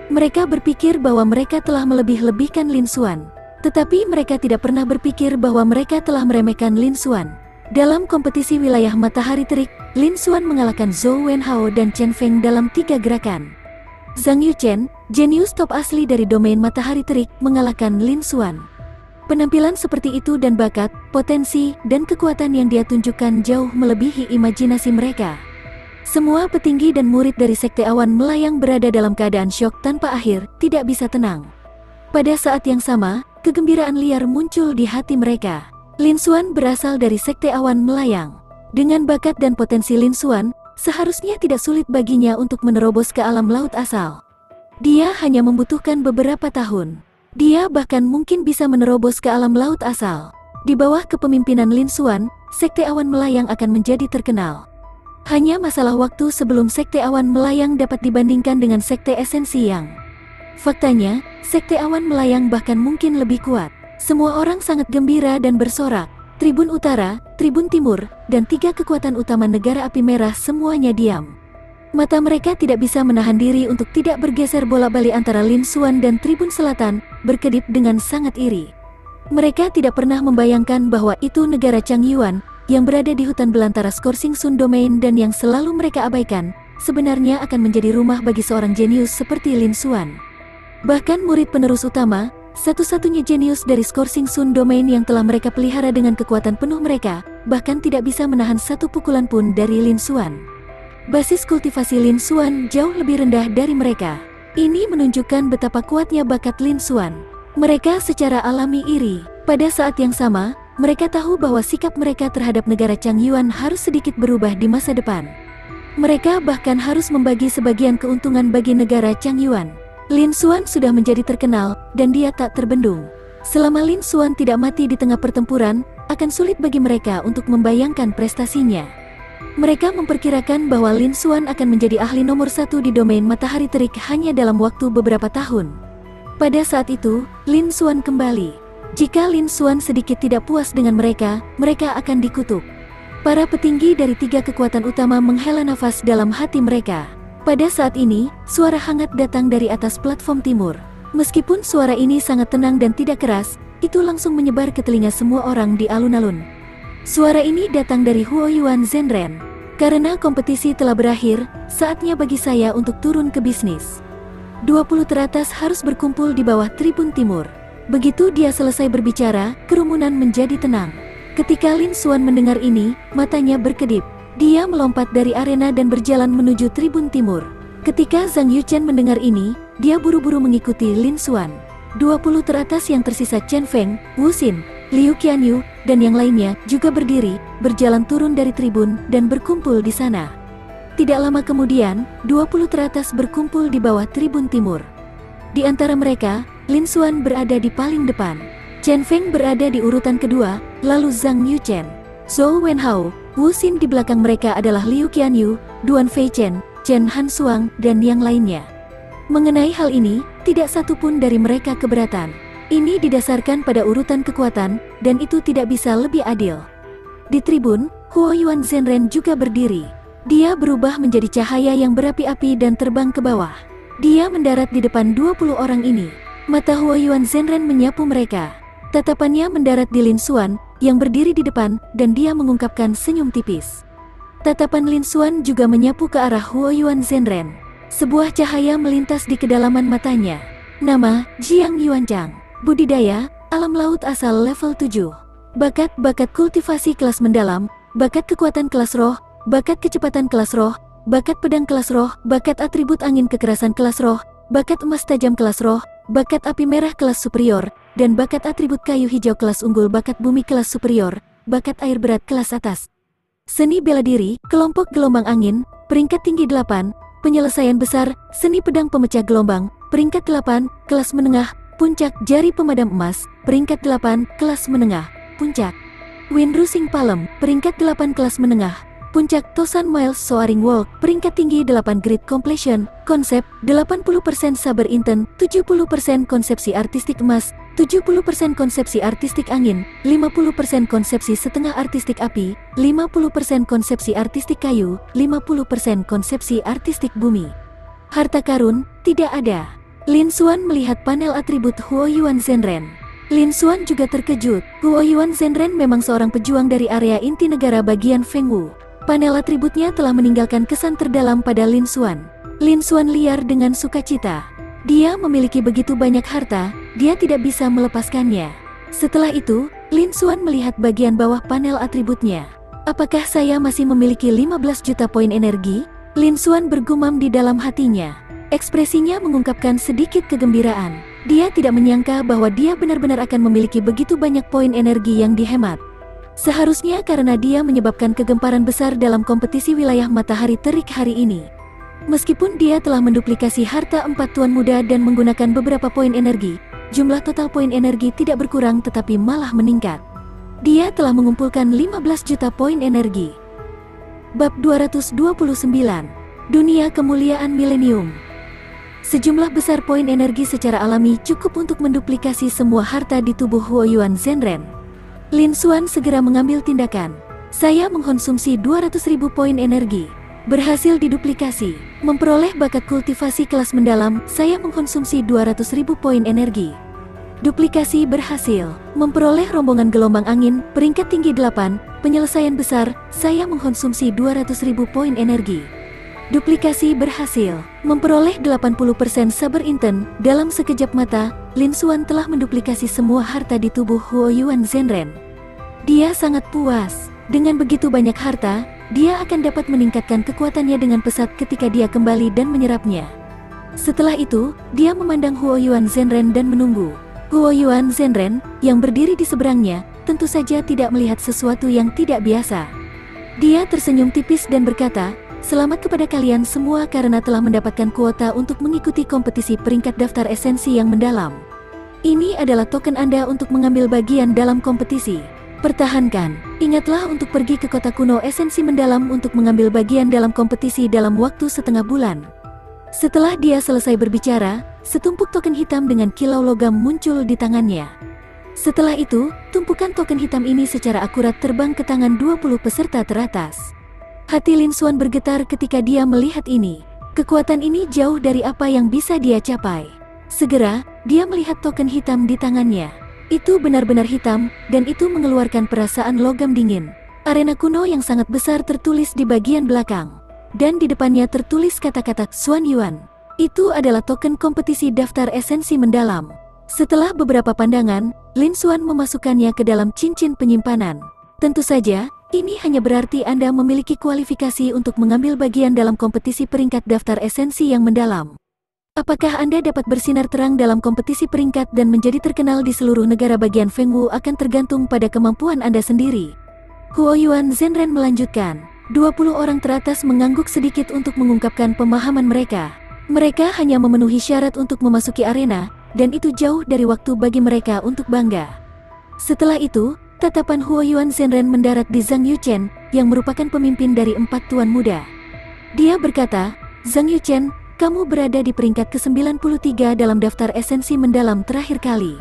Mereka berpikir bahwa mereka telah melebih-lebihkan Lin Xuan. Tetapi mereka tidak pernah berpikir bahwa mereka telah meremehkan Lin Xuan. Dalam kompetisi wilayah matahari terik, Lin Xuan mengalahkan Zhou Wenhao dan Chen Feng dalam 3 gerakan. Zhang Yuchen, jenius top asli dari domain matahari terik, mengalahkan Lin Xuan. Penampilan seperti itu dan bakat, potensi, dan kekuatan yang dia tunjukkan jauh melebihi imajinasi mereka. Semua petinggi dan murid dari Sekte Awan Melayang berada dalam keadaan syok tanpa akhir, tidak bisa tenang. Pada saat yang sama, kegembiraan liar muncul di hati mereka. Lin Xuan berasal dari Sekte Awan Melayang. Dengan bakat dan potensi Lin Xuan, seharusnya tidak sulit baginya untuk menerobos ke alam laut asal. Dia hanya membutuhkan beberapa tahun. Dia bahkan mungkin bisa menerobos ke alam laut asal. Di bawah kepemimpinan Lin Xuan, Sekte Awan Melayang akan menjadi terkenal. Hanya masalah waktu sebelum Sekte Awan Melayang dapat dibandingkan dengan Sekte Esensi Yang. Faktanya, Sekte Awan Melayang bahkan mungkin lebih kuat. Semua orang sangat gembira dan bersorak. Tribun Utara, Tribun Timur, dan 3 kekuatan utama negara api merah semuanya diam. Mata mereka tidak bisa menahan diri untuk tidak bergeser bolak-balik antara Lin Xuan dan Tribun Selatan, berkedip dengan sangat iri. Mereka tidak pernah membayangkan bahwa itu negara Changyuan, yang berada di hutan belantara Skorsing Sun Domain dan yang selalu mereka abaikan, sebenarnya akan menjadi rumah bagi seorang jenius seperti Lin Xuan. Bahkan murid penerus utama, satu-satunya jenius dari Skorsing Sun Domain yang telah mereka pelihara dengan kekuatan penuh mereka, bahkan tidak bisa menahan satu pukulan pun dari Lin Xuan. Basis kultivasi Lin Xuan jauh lebih rendah dari mereka. Ini menunjukkan betapa kuatnya bakat Lin Xuan. Mereka secara alami iri. Pada saat yang sama, mereka tahu bahwa sikap mereka terhadap negara Changyuan harus sedikit berubah di masa depan. Mereka bahkan harus membagi sebagian keuntungan bagi negara Changyuan. Lin Xuan sudah menjadi terkenal, dan dia tak terbendung. Selama Lin Xuan tidak mati di tengah pertempuran, akan sulit bagi mereka untuk membayangkan prestasinya. Mereka memperkirakan bahwa Lin Xuan akan menjadi ahli nomor 1 di domain matahari terik hanya dalam waktu beberapa tahun. Pada saat itu, Lin Xuan kembali. Jika Lin Xuan sedikit tidak puas dengan mereka, mereka akan dikutuk. Para petinggi dari 3 kekuatan utama menghela nafas dalam hati mereka. Pada saat ini, suara hangat datang dari atas platform timur. Meskipun suara ini sangat tenang dan tidak keras, itu langsung menyebar ke telinga semua orang di alun-alun. Suara ini datang dari Huoyuan Zhenren. Karena kompetisi telah berakhir, saatnya bagi saya untuk turun ke bisnis. 20 teratas harus berkumpul di bawah Tribun Timur. Begitu dia selesai berbicara, kerumunan menjadi tenang. Ketika Lin Xuan mendengar ini, matanya berkedip. Dia melompat dari arena dan berjalan menuju Tribun Timur. Ketika Zhang Yuchen mendengar ini, dia buru-buru mengikuti Lin Xuan. 20 teratas yang tersisa Chen Feng, Wu Xin, Liu Qianyu, dan yang lainnya juga berdiri, berjalan turun dari tribun, dan berkumpul di sana. Tidak lama kemudian, 20 teratas berkumpul di bawah tribun timur. Di antara mereka, Lin Xuan berada di paling depan. Chen Feng berada di urutan kedua, lalu Zhang Yuchen, Zhou Wenhao, Wu Xin di belakang mereka adalah Liu Qianyu, Duan Feichen, Chen Hansuang, dan yang lainnya. Mengenai hal ini, tidak satu pun dari mereka keberatan. Ini didasarkan pada urutan kekuatan, dan itu tidak bisa lebih adil. Di tribun, Huoyuan Zhenren juga berdiri. Dia berubah menjadi cahaya yang berapi-api dan terbang ke bawah. Dia mendarat di depan 20 orang ini. Mata Huoyuan Zhenren menyapu mereka. Tatapannya mendarat di Lin Xuan, yang berdiri di depan, dan dia mengungkapkan senyum tipis. Tatapan Lin Xuan juga menyapu ke arah Huoyuan Zhenren. Sebuah cahaya melintas di kedalaman matanya. Nama, Jiang Yuanchang. Budidaya, alam laut asal level 7. Bakat kultivasi kelas mendalam, bakat kekuatan kelas roh, bakat kecepatan kelas roh, bakat pedang kelas roh, bakat atribut angin kekerasan kelas roh, bakat emas tajam kelas roh, bakat api merah kelas superior, dan bakat atribut kayu hijau kelas unggul, bakat bumi kelas superior, bakat air berat kelas atas. Seni bela diri, kelompok gelombang angin, peringkat tinggi 8, penyelesaian besar, seni pedang pemecah gelombang, peringkat 8, kelas menengah, puncak jari pemadam emas, peringkat 8, kelas menengah, puncak. Wind Rushing Palm, peringkat 8 kelas menengah, puncak. Thousand Miles Soaring Walk, peringkat tinggi 8 Grid Completion, konsep, 80% saber inten, 70% konsepsi artistik emas, 70% konsepsi artistik angin, 50% konsepsi setengah artistik api, 50% konsepsi artistik kayu, 50% konsepsi artistik bumi. Harta karun, tidak ada. Lin Xuan melihat panel atribut Huoyuan Zhenren. Lin Xuan juga terkejut. Huoyuan Zhenren memang seorang pejuang dari area inti negara bagian Fengwu. Panel atributnya telah meninggalkan kesan terdalam pada Lin Xuan. Lin Xuan liar dengan sukacita. Dia memiliki begitu banyak harta, dia tidak bisa melepaskannya. Setelah itu, Lin Xuan melihat bagian bawah panel atributnya. Apakah saya masih memiliki 15 juta poin energi? Lin Xuan bergumam di dalam hatinya. Ekspresinya mengungkapkan sedikit kegembiraan. Dia tidak menyangka bahwa dia benar-benar akan memiliki begitu banyak poin energi yang dihemat. Seharusnya karena dia menyebabkan kegemparan besar dalam kompetisi wilayah matahari terik hari ini. Meskipun dia telah menduplikasi harta 4 tuan muda dan menggunakan beberapa poin energi, jumlah total poin energi tidak berkurang tetapi malah meningkat. Dia telah mengumpulkan 15 juta poin energi. Bab 229. Dunia Kemuliaan Milenium. Sejumlah besar poin energi secara alami cukup untuk menduplikasi semua harta di tubuh Huoyuan Zhenren. Lin Xuan segera mengambil tindakan. Saya mengkonsumsi 200.000 poin energi. Berhasil diduplikasi. Memperoleh bakat kultivasi kelas mendalam, saya mengkonsumsi 200.000 poin energi. Duplikasi berhasil. Memperoleh rombongan gelombang angin, peringkat tinggi 8, penyelesaian besar, saya mengkonsumsi 200.000 poin energi. Duplikasi berhasil. Memperoleh 80% saber inten, dalam sekejap mata, Lin Xuan telah menduplikasi semua harta di tubuh Huoyuan Zhenren. Dia sangat puas. Dengan begitu banyak harta, dia akan dapat meningkatkan kekuatannya dengan pesat ketika dia kembali dan menyerapnya. Setelah itu, dia memandang Huoyuan Zhenren dan menunggu. Huoyuan Zhenren, yang berdiri di seberangnya, tentu saja tidak melihat sesuatu yang tidak biasa. Dia tersenyum tipis dan berkata, "Selamat kepada kalian semua karena telah mendapatkan kuota untuk mengikuti kompetisi peringkat daftar esensi yang mendalam. Ini adalah token Anda untuk mengambil bagian dalam kompetisi. Pertahankan. Ingatlah untuk pergi ke kota kuno esensi mendalam untuk mengambil bagian dalam kompetisi dalam waktu setengah bulan." Setelah dia selesai berbicara, setumpuk token hitam dengan kilau logam muncul di tangannya. Setelah itu, tumpukan token hitam ini secara akurat terbang ke tangan 20 peserta teratas. Hati Lin Xuan bergetar ketika dia melihat ini. Kekuatan ini jauh dari apa yang bisa dia capai. Segera, dia melihat token hitam di tangannya. Itu benar-benar hitam, dan itu mengeluarkan perasaan logam dingin. Arena kuno yang sangat besar tertulis di bagian belakang. Dan di depannya tertulis kata-kata Xuan Yuan. Itu adalah token kompetisi daftar esensi mendalam. Setelah beberapa pandangan, Lin Xuan memasukkannya ke dalam cincin penyimpanan. Tentu saja, ini hanya berarti Anda memiliki kualifikasi untuk mengambil bagian dalam kompetisi peringkat daftar esensi yang mendalam. Apakah Anda dapat bersinar terang dalam kompetisi peringkat dan menjadi terkenal di seluruh negara bagian Fengwu akan tergantung pada kemampuan Anda sendiri. Huoyuan Zhenren melanjutkan. 20 orang teratas mengangguk sedikit untuk mengungkapkan pemahaman mereka. Mereka hanya memenuhi syarat untuk memasuki arena, dan itu jauh dari waktu bagi mereka untuk bangga. Setelah itu, tatapan Huoyuan Zhenren mendarat di Zhang Yuchen, yang merupakan pemimpin dari 4 tuan muda. Dia berkata, "Zhang Yuchen, kamu berada di peringkat ke-93 dalam daftar esensi mendalam terakhir kali.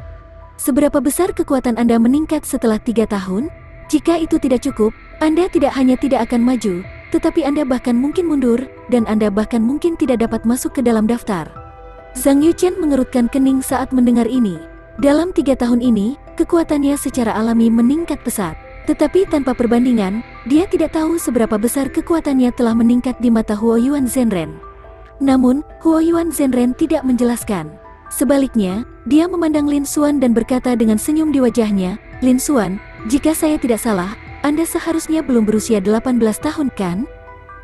Seberapa besar kekuatan Anda meningkat setelah 3 tahun? Jika itu tidak cukup, Anda tidak hanya tidak akan maju, tetapi Anda bahkan mungkin mundur, dan Anda bahkan mungkin tidak dapat masuk ke dalam daftar." Zhang Yuchen mengerutkan kening saat mendengar ini. Dalam 3 tahun ini, kekuatannya secara alami meningkat pesat. Tetapi tanpa perbandingan, dia tidak tahu seberapa besar kekuatannya telah meningkat di mata Huoyuan Zhenren. Namun, Huoyuan Zhenren tidak menjelaskan. Sebaliknya, dia memandang Lin Xuan dan berkata dengan senyum di wajahnya, "Lin Xuan, jika saya tidak salah, Anda seharusnya belum berusia 18 tahun kan?"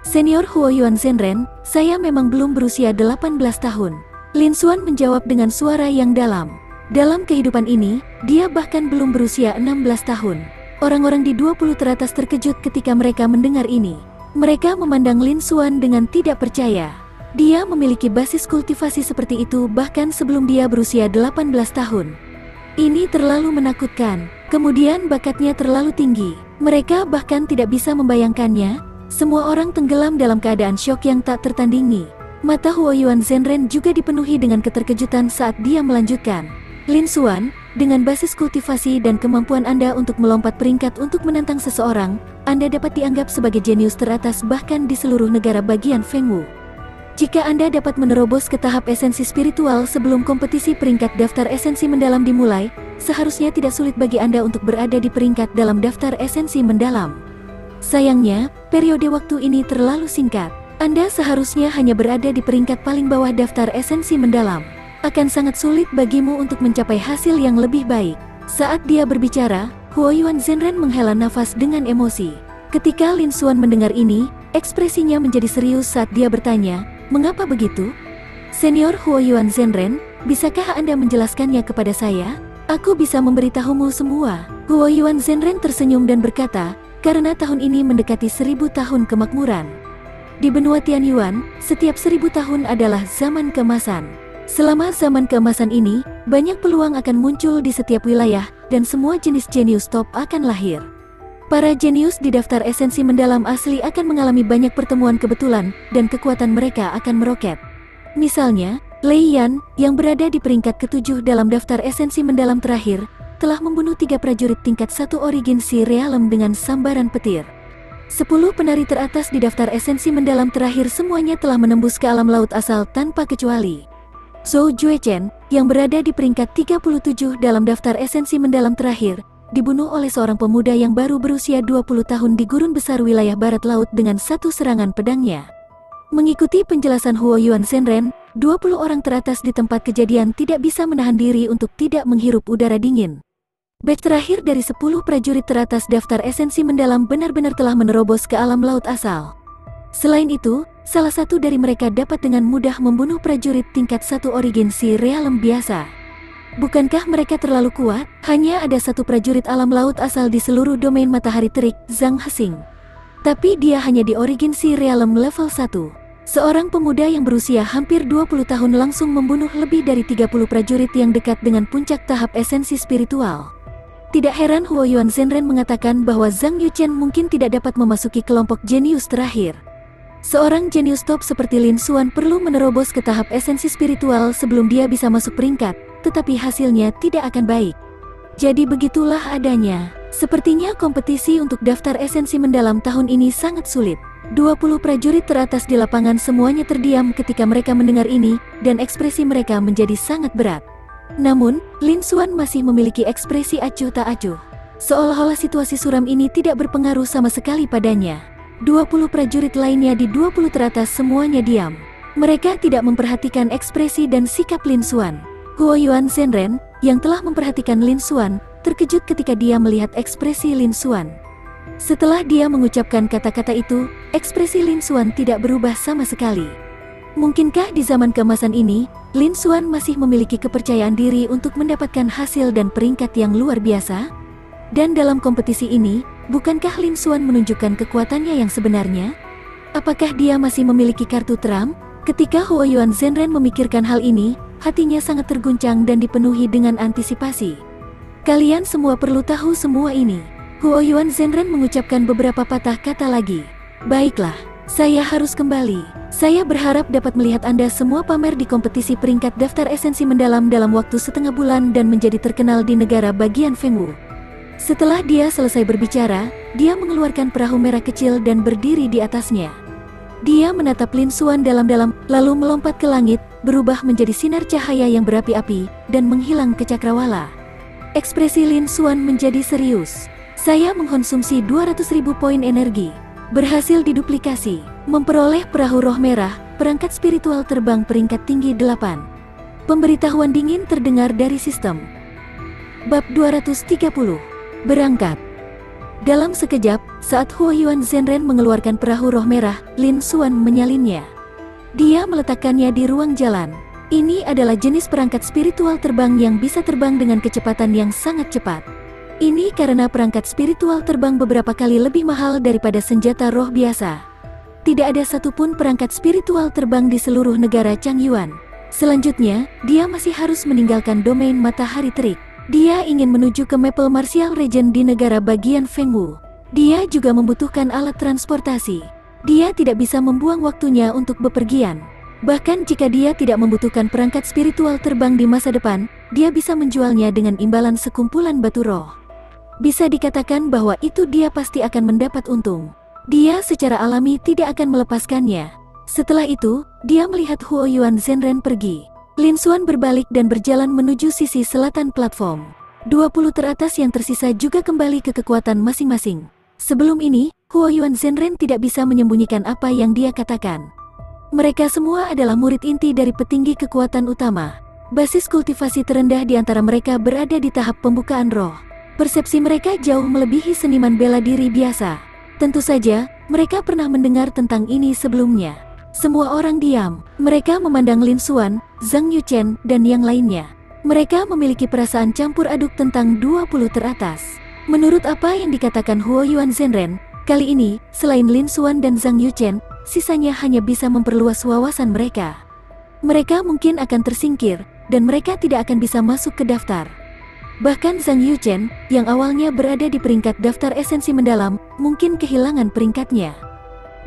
"Senior Huoyuan Zhenren, saya memang belum berusia 18 tahun." Lin Xuan menjawab dengan suara yang dalam. Dalam kehidupan ini, dia bahkan belum berusia 16 tahun. Orang-orang di 20 teratas terkejut ketika mereka mendengar ini. Mereka memandang Lin Xuan dengan tidak percaya. Dia memiliki basis kultivasi seperti itu bahkan sebelum dia berusia 18 tahun. Ini terlalu menakutkan. Kemudian bakatnya terlalu tinggi. Mereka bahkan tidak bisa membayangkannya. Semua orang tenggelam dalam keadaan syok yang tak tertandingi. Mata Huoyuan Zhenren juga dipenuhi dengan keterkejutan saat dia melanjutkan. "Lin Xuan, dengan basis kultivasi dan kemampuan Anda untuk melompat peringkat untuk menantang seseorang, Anda dapat dianggap sebagai jenius teratas bahkan di seluruh negara bagian Fengwu. Jika Anda dapat menerobos ke tahap esensi spiritual sebelum kompetisi peringkat daftar esensi mendalam dimulai, seharusnya tidak sulit bagi Anda untuk berada di peringkat dalam daftar esensi mendalam. Sayangnya, periode waktu ini terlalu singkat. Anda seharusnya hanya berada di peringkat paling bawah daftar esensi mendalam. Akan sangat sulit bagimu untuk mencapai hasil yang lebih baik." Saat dia berbicara, Huoyuan Zhenren menghela nafas dengan emosi. Ketika Lin Xuan mendengar ini, ekspresinya menjadi serius saat dia bertanya, "Mengapa begitu? Senior Huoyuan Zhenren, bisakah Anda menjelaskannya kepada saya? Aku bisa memberitahumu semua." Huoyuan Zhenren tersenyum dan berkata, "Karena tahun ini mendekati 1000 tahun kemakmuran. Di benua Tianyuan, setiap 1000 tahun adalah zaman keemasan. Selama zaman keemasan ini, banyak peluang akan muncul di setiap wilayah, dan semua jenis jenius top akan lahir. Para jenius di daftar esensi mendalam asli akan mengalami banyak pertemuan kebetulan, dan kekuatan mereka akan meroket. Misalnya, Lei Yan, yang berada di peringkat ke-7 dalam daftar esensi mendalam terakhir, telah membunuh 3 prajurit tingkat 1 origin Si Realem dengan sambaran petir. 10 penari teratas di daftar esensi mendalam terakhir semuanya telah menembus ke alam laut asal tanpa kecuali. Zhou Juechen, yang berada di peringkat 37 dalam daftar esensi mendalam terakhir, dibunuh oleh seorang pemuda yang baru berusia 20 tahun di gurun besar wilayah barat laut dengan 1 serangan pedangnya. Mengikuti penjelasan Huoyuan Zhenren, 20 orang teratas di tempat kejadian tidak bisa menahan diri untuk tidak menghirup udara dingin. Batch terakhir dari 10 prajurit teratas daftar esensi mendalam benar-benar telah menerobos ke alam laut asal. Selain itu, salah satu dari mereka dapat dengan mudah membunuh prajurit tingkat 1 origin Si Realem biasa. Bukankah mereka terlalu kuat? Hanya ada 1 prajurit alam laut asal di seluruh domain matahari terik, Zhang Hexing. Tapi dia hanya di origin Si Realem level 1. Seorang pemuda yang berusia hampir 20 tahun langsung membunuh lebih dari 30 prajurit yang dekat dengan puncak tahap esensi spiritual. Tidak heran Huoyuan Zhenren mengatakan bahwa Zhang Yuchen mungkin tidak dapat memasuki kelompok jenius terakhir. Seorang jenius top seperti Lin Xuan perlu menerobos ke tahap esensi spiritual sebelum dia bisa masuk peringkat, tetapi hasilnya tidak akan baik. Jadi begitulah adanya. Sepertinya kompetisi untuk daftar esensi mendalam tahun ini sangat sulit. 20 prajurit teratas di lapangan semuanya terdiam ketika mereka mendengar ini, dan ekspresi mereka menjadi sangat berat. Namun, Lin Xuan masih memiliki ekspresi acuh tak acuh. Seolah-olah situasi suram ini tidak berpengaruh sama sekali padanya. 20 prajurit lainnya di 20 teratas semuanya diam. Mereka tidak memperhatikan ekspresi dan sikap Lin Xuan. Huoyuan Zhenren, yang telah memperhatikan Lin Xuan, terkejut ketika dia melihat ekspresi Lin Xuan. Setelah dia mengucapkan kata-kata itu, ekspresi Lin Xuan tidak berubah sama sekali. Mungkinkah di zaman keemasan ini, Lin Xuan masih memiliki kepercayaan diri untuk mendapatkan hasil dan peringkat yang luar biasa? Dan dalam kompetisi ini, bukankah Lin Xuan menunjukkan kekuatannya yang sebenarnya? Apakah dia masih memiliki kartu Trump? Ketika Huoyuan Zhenren memikirkan hal ini, hatinya sangat terguncang dan dipenuhi dengan antisipasi. Kalian semua perlu tahu semua ini. Huoyuan Zhenren mengucapkan beberapa patah kata lagi. Baiklah, saya harus kembali. Saya berharap dapat melihat Anda semua pamer di kompetisi peringkat daftar esensi mendalam dalam waktu setengah bulan dan menjadi terkenal di negara bagian Fengwu. Setelah dia selesai berbicara, dia mengeluarkan perahu merah kecil dan berdiri di atasnya. Dia menatap Lin Xuan dalam-dalam, lalu melompat ke langit, berubah menjadi sinar cahaya yang berapi-api, dan menghilang ke cakrawala. Ekspresi Lin Xuan menjadi serius. Saya mengkonsumsi 200.000 poin energi. Berhasil diduplikasi. Memperoleh perahu roh merah, perangkat spiritual terbang peringkat tinggi 8. Pemberitahuan dingin terdengar dari sistem. Bab 230. Berangkat. Dalam sekejap, saat Huoyuan Zhenren mengeluarkan perahu roh merah, Lin Xuan menyalinnya. Dia meletakkannya di ruang jalan. Ini adalah jenis perangkat spiritual terbang yang bisa terbang dengan kecepatan yang sangat cepat. Ini karena perangkat spiritual terbang beberapa kali lebih mahal daripada senjata roh biasa. Tidak ada satupun perangkat spiritual terbang di seluruh negara Changyuan. Selanjutnya, dia masih harus meninggalkan domain matahari terik. Dia ingin menuju ke Maple Martial Region di negara bagian Fengwu. Dia juga membutuhkan alat transportasi. Dia tidak bisa membuang waktunya untuk bepergian. Bahkan jika dia tidak membutuhkan perangkat spiritual terbang di masa depan, dia bisa menjualnya dengan imbalan sekumpulan batu roh. Bisa dikatakan bahwa itu dia pasti akan mendapat untung. Dia secara alami tidak akan melepaskannya. Setelah itu, dia melihat Huoyuan Zhenren pergi. Lin Xuan berbalik dan berjalan menuju sisi selatan platform. 20 teratas yang tersisa juga kembali ke kekuatan masing-masing. Sebelum ini, Huoyuan Zhenren tidak bisa menyembunyikan apa yang dia katakan. Mereka semua adalah murid inti dari petinggi kekuatan utama. Basis kultivasi terendah di antara mereka berada di tahap pembukaan roh. Persepsi mereka jauh melebihi seniman bela diri biasa. Tentu saja, mereka pernah mendengar tentang ini sebelumnya. Semua orang diam. Mereka memandang Lin Xuan, Zhang Yuchen, dan yang lainnya. Mereka memiliki perasaan campur aduk tentang 20 teratas. Menurut apa yang dikatakan Huoyuan Zhenren, kali ini, selain Lin Xuan dan Zhang Yuchen, sisanya hanya bisa memperluas wawasan mereka. Mereka mungkin akan tersingkir, dan mereka tidak akan bisa masuk ke daftar. Bahkan Zhang Yuchen, yang awalnya berada di peringkat daftar esensi mendalam, mungkin kehilangan peringkatnya.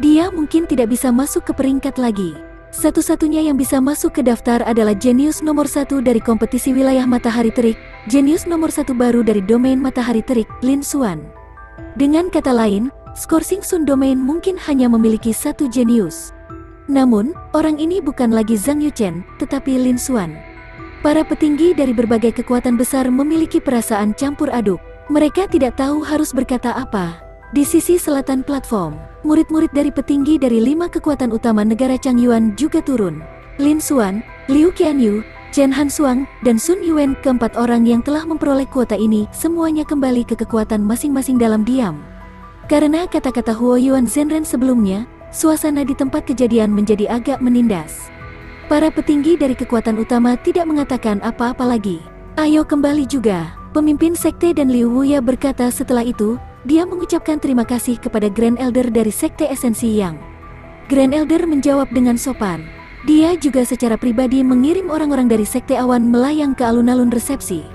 Dia mungkin tidak bisa masuk ke peringkat lagi. Satu-satunya yang bisa masuk ke daftar adalah jenius nomor 1 dari kompetisi wilayah matahari terik, jenius nomor 1 baru dari domain matahari terik, Lin Xuan. Dengan kata lain, Skorsing Sun Domain mungkin hanya memiliki satu jenius. Namun, orang ini bukan lagi Zhang Yuchen, tetapi Lin Xuan. Para petinggi dari berbagai kekuatan besar memiliki perasaan campur aduk. Mereka tidak tahu harus berkata apa. Di sisi selatan platform, murid-murid dari petinggi dari 5 kekuatan utama negara Changyuan juga turun. Lin Xuan, Liu Qianyu, Chen Hansuang, dan Sun Yuan, keempat orang yang telah memperoleh kuota ini, semuanya kembali ke kekuatan masing-masing dalam diam. Karena kata-kata Huoyuan Zhenren sebelumnya, suasana di tempat kejadian menjadi agak menindas. Para petinggi dari kekuatan utama tidak mengatakan apa-apa lagi. Ayo kembali juga, pemimpin sekte dan Liu Wuya berkata setelah itu. Dia mengucapkan terima kasih kepada Grand Elder dari Sekte Esensi Yang. Grand Elder menjawab dengan sopan. Dia juga secara pribadi mengirim orang-orang dari Sekte Awan melayang ke alun-alun resepsi.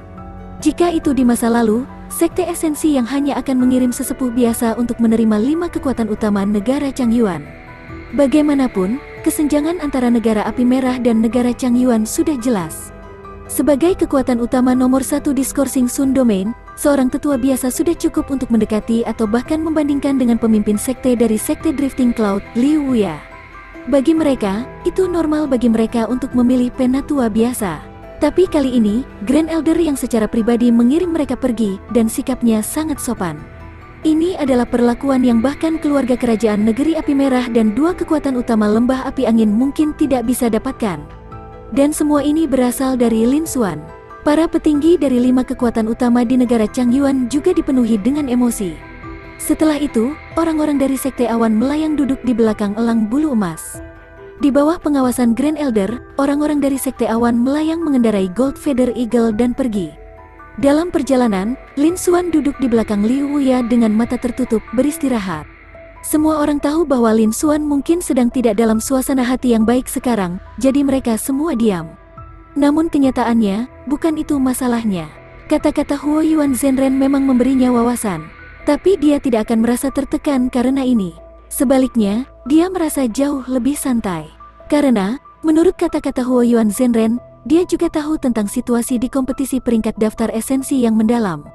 Jika itu di masa lalu, Sekte Esensi Yang hanya akan mengirim sesepuh biasa untuk menerima 5 kekuatan utama negara Changyuan. Bagaimanapun, kesenjangan antara negara api merah dan negara Changyuan sudah jelas. Sebagai kekuatan utama nomor 1 di Skorsing Sun Domain, seorang tetua biasa sudah cukup untuk mendekati atau bahkan membandingkan dengan pemimpin sekte dari Sekte Drifting Cloud, Liu Wuya. Bagi mereka, itu normal bagi mereka untuk memilih penatua biasa. Tapi kali ini, Grand Elder yang secara pribadi mengirim mereka pergi, dan sikapnya sangat sopan. Ini adalah perlakuan yang bahkan keluarga kerajaan negeri api merah dan 2 kekuatan utama lembah api angin mungkin tidak bisa dapatkan. Dan semua ini berasal dari Lin Xuan. Para petinggi dari 5 kekuatan utama di negara Changyuan juga dipenuhi dengan emosi. Setelah itu, orang-orang dari Sekte Awan melayang duduk di belakang elang bulu emas. Di bawah pengawasan Grand Elder, orang-orang dari Sekte Awan Melayang mengendarai Gold Feather Eagle dan pergi. Dalam perjalanan, Lin Xuan duduk di belakang Liu Wuya dengan mata tertutup beristirahat. Semua orang tahu bahwa Lin Xuan mungkin sedang tidak dalam suasana hati yang baik sekarang, jadi mereka semua diam. Namun kenyataannya, bukan itu masalahnya. Kata-kata Huo Yuan Zhenren memang memberinya wawasan. Tapi dia tidak akan merasa tertekan karena ini. Sebaliknya, dia merasa jauh lebih santai. Karena, menurut kata-kata Huo Yuan Zhenren, dia juga tahu tentang situasi di kompetisi peringkat daftar esensi yang mendalam.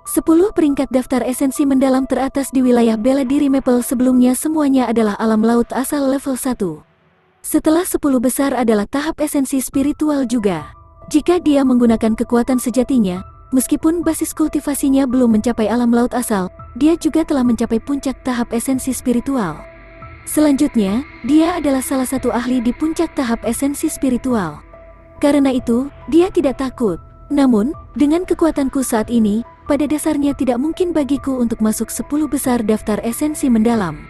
10 peringkat daftar esensi mendalam teratas di wilayah bela diri Maple sebelumnya semuanya adalah alam laut asal level 1. Setelah 10 besar adalah tahap esensi spiritual juga. Jika dia menggunakan kekuatan sejatinya, meskipun basis kultivasinya belum mencapai alam laut asal, dia juga telah mencapai puncak tahap esensi spiritual. Selanjutnya, dia adalah salah satu ahli di puncak tahap esensi spiritual. Karena itu, dia tidak takut. Namun, dengan kekuatanku saat ini, pada dasarnya tidak mungkin bagiku untuk masuk 10 besar daftar esensi mendalam.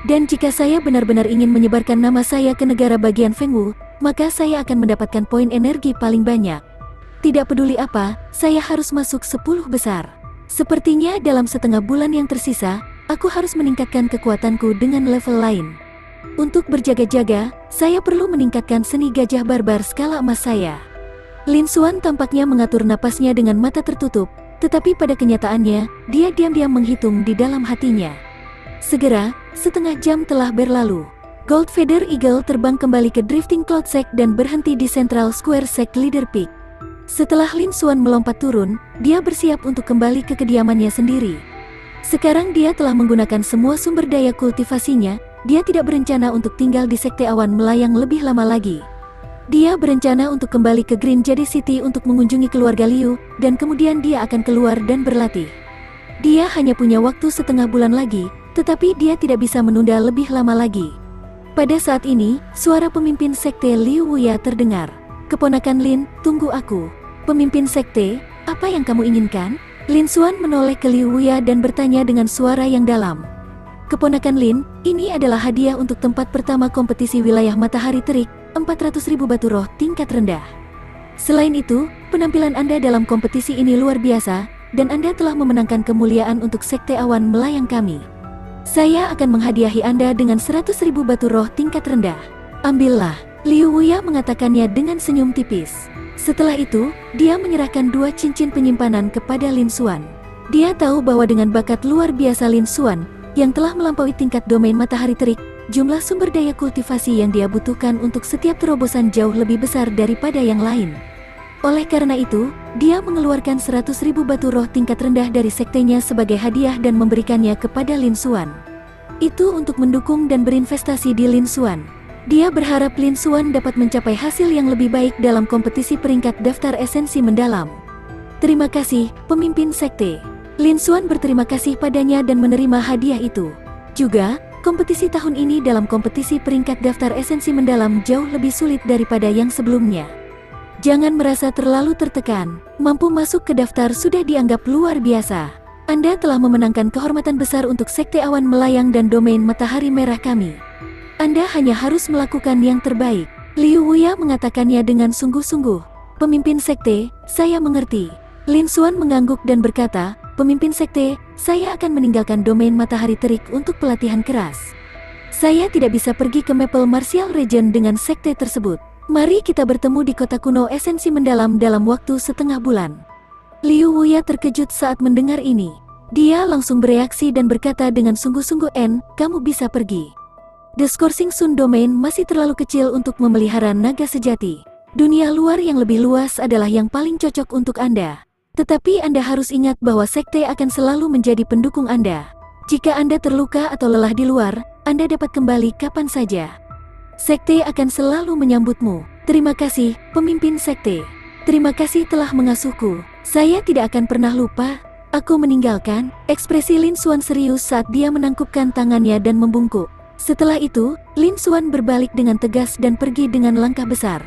Dan jika saya benar-benar ingin menyebarkan nama saya ke negara bagian Fengwu, maka saya akan mendapatkan poin energi paling banyak. Tidak peduli apa, saya harus masuk 10 besar. Sepertinya dalam setengah bulan yang tersisa, aku harus meningkatkan kekuatanku dengan level lain. Untuk berjaga-jaga, saya perlu meningkatkan seni gajah barbar skala emas saya. Lin Xuan tampaknya mengatur napasnya dengan mata tertutup, tetapi pada kenyataannya, dia diam-diam menghitung di dalam hatinya. Segera, setengah jam telah berlalu. Gold Feather Eagle terbang kembali ke Drifting Cloud Sect dan berhenti di Central Square Sect Leader Peak. Setelah Lin Xuan melompat turun, dia bersiap untuk kembali ke kediamannya sendiri. Sekarang dia telah menggunakan semua sumber daya kultivasinya, dia tidak berencana untuk tinggal di Sekte Awan Melayang lebih lama lagi. Dia berencana untuk kembali ke Green Jade City untuk mengunjungi keluarga Liu, dan kemudian dia akan keluar dan berlatih. Dia hanya punya waktu setengah bulan lagi, tetapi dia tidak bisa menunda lebih lama lagi. Pada saat ini, suara pemimpin Sekte Liu Wuya terdengar. Keponakan Lin, tunggu aku. Pemimpin sekte, apa yang kamu inginkan? Lin Xuan menoleh ke Liu Wuya dan bertanya dengan suara yang dalam. Keponakan Lin, ini adalah hadiah untuk tempat pertama kompetisi wilayah matahari terik, 400.000 batu roh tingkat rendah. Selain itu, penampilan Anda dalam kompetisi ini luar biasa, dan Anda telah memenangkan kemuliaan untuk Sekte Awan Melayang kami. Saya akan menghadiahi Anda dengan 100.000 batu roh tingkat rendah. Ambillah. Liu Wuya mengatakannya dengan senyum tipis. Setelah itu, dia menyerahkan 2 cincin penyimpanan kepada Lin Xuan. Dia tahu bahwa dengan bakat luar biasa Lin Xuan, yang telah melampaui tingkat domain matahari terik, jumlah sumber daya kultivasi yang dia butuhkan untuk setiap terobosan jauh lebih besar daripada yang lain. Oleh karena itu, dia mengeluarkan 100.000 batu roh tingkat rendah dari sektenya sebagai hadiah dan memberikannya kepada Lin Xuan. Itu untuk mendukung dan berinvestasi di Lin Xuan. Dia berharap Lin Xuan dapat mencapai hasil yang lebih baik dalam kompetisi peringkat daftar esensi mendalam. Terima kasih, pemimpin sekte. Lin Xuan berterima kasih padanya dan menerima hadiah itu. Juga, kompetisi tahun ini dalam kompetisi peringkat daftar esensi mendalam jauh lebih sulit daripada yang sebelumnya. Jangan merasa terlalu tertekan, mampu masuk ke daftar sudah dianggap luar biasa. Anda telah memenangkan kehormatan besar untuk Sekte Awan Melayang dan domain matahari merah kami. Anda hanya harus melakukan yang terbaik. Liu Wuya mengatakannya dengan sungguh-sungguh. Pemimpin sekte, saya mengerti. Lin Xuan mengangguk dan berkata, pemimpin sekte, saya akan meninggalkan domain matahari terik untuk pelatihan keras. Saya tidak bisa pergi ke Maple Martial Region dengan sekte tersebut. Mari kita bertemu di kota kuno esensi mendalam dalam waktu setengah bulan. Liu Wuya terkejut saat mendengar ini. Dia langsung bereaksi dan berkata dengan sungguh-sungguh, kamu bisa pergi. The Scourging Sun Domain masih terlalu kecil untuk memelihara naga sejati. Dunia luar yang lebih luas adalah yang paling cocok untuk Anda. Tetapi Anda harus ingat bahwa sekte akan selalu menjadi pendukung Anda. Jika Anda terluka atau lelah di luar, Anda dapat kembali kapan saja. Sekte akan selalu menyambutmu. Terima kasih, pemimpin sekte. Terima kasih telah mengasuhku. Saya tidak akan pernah lupa. Aku meninggalkan. Ekspresi Lin Xuan serius saat dia menangkupkan tangannya dan membungkuk. Setelah itu, Lin Xuan berbalik dengan tegas dan pergi dengan langkah besar.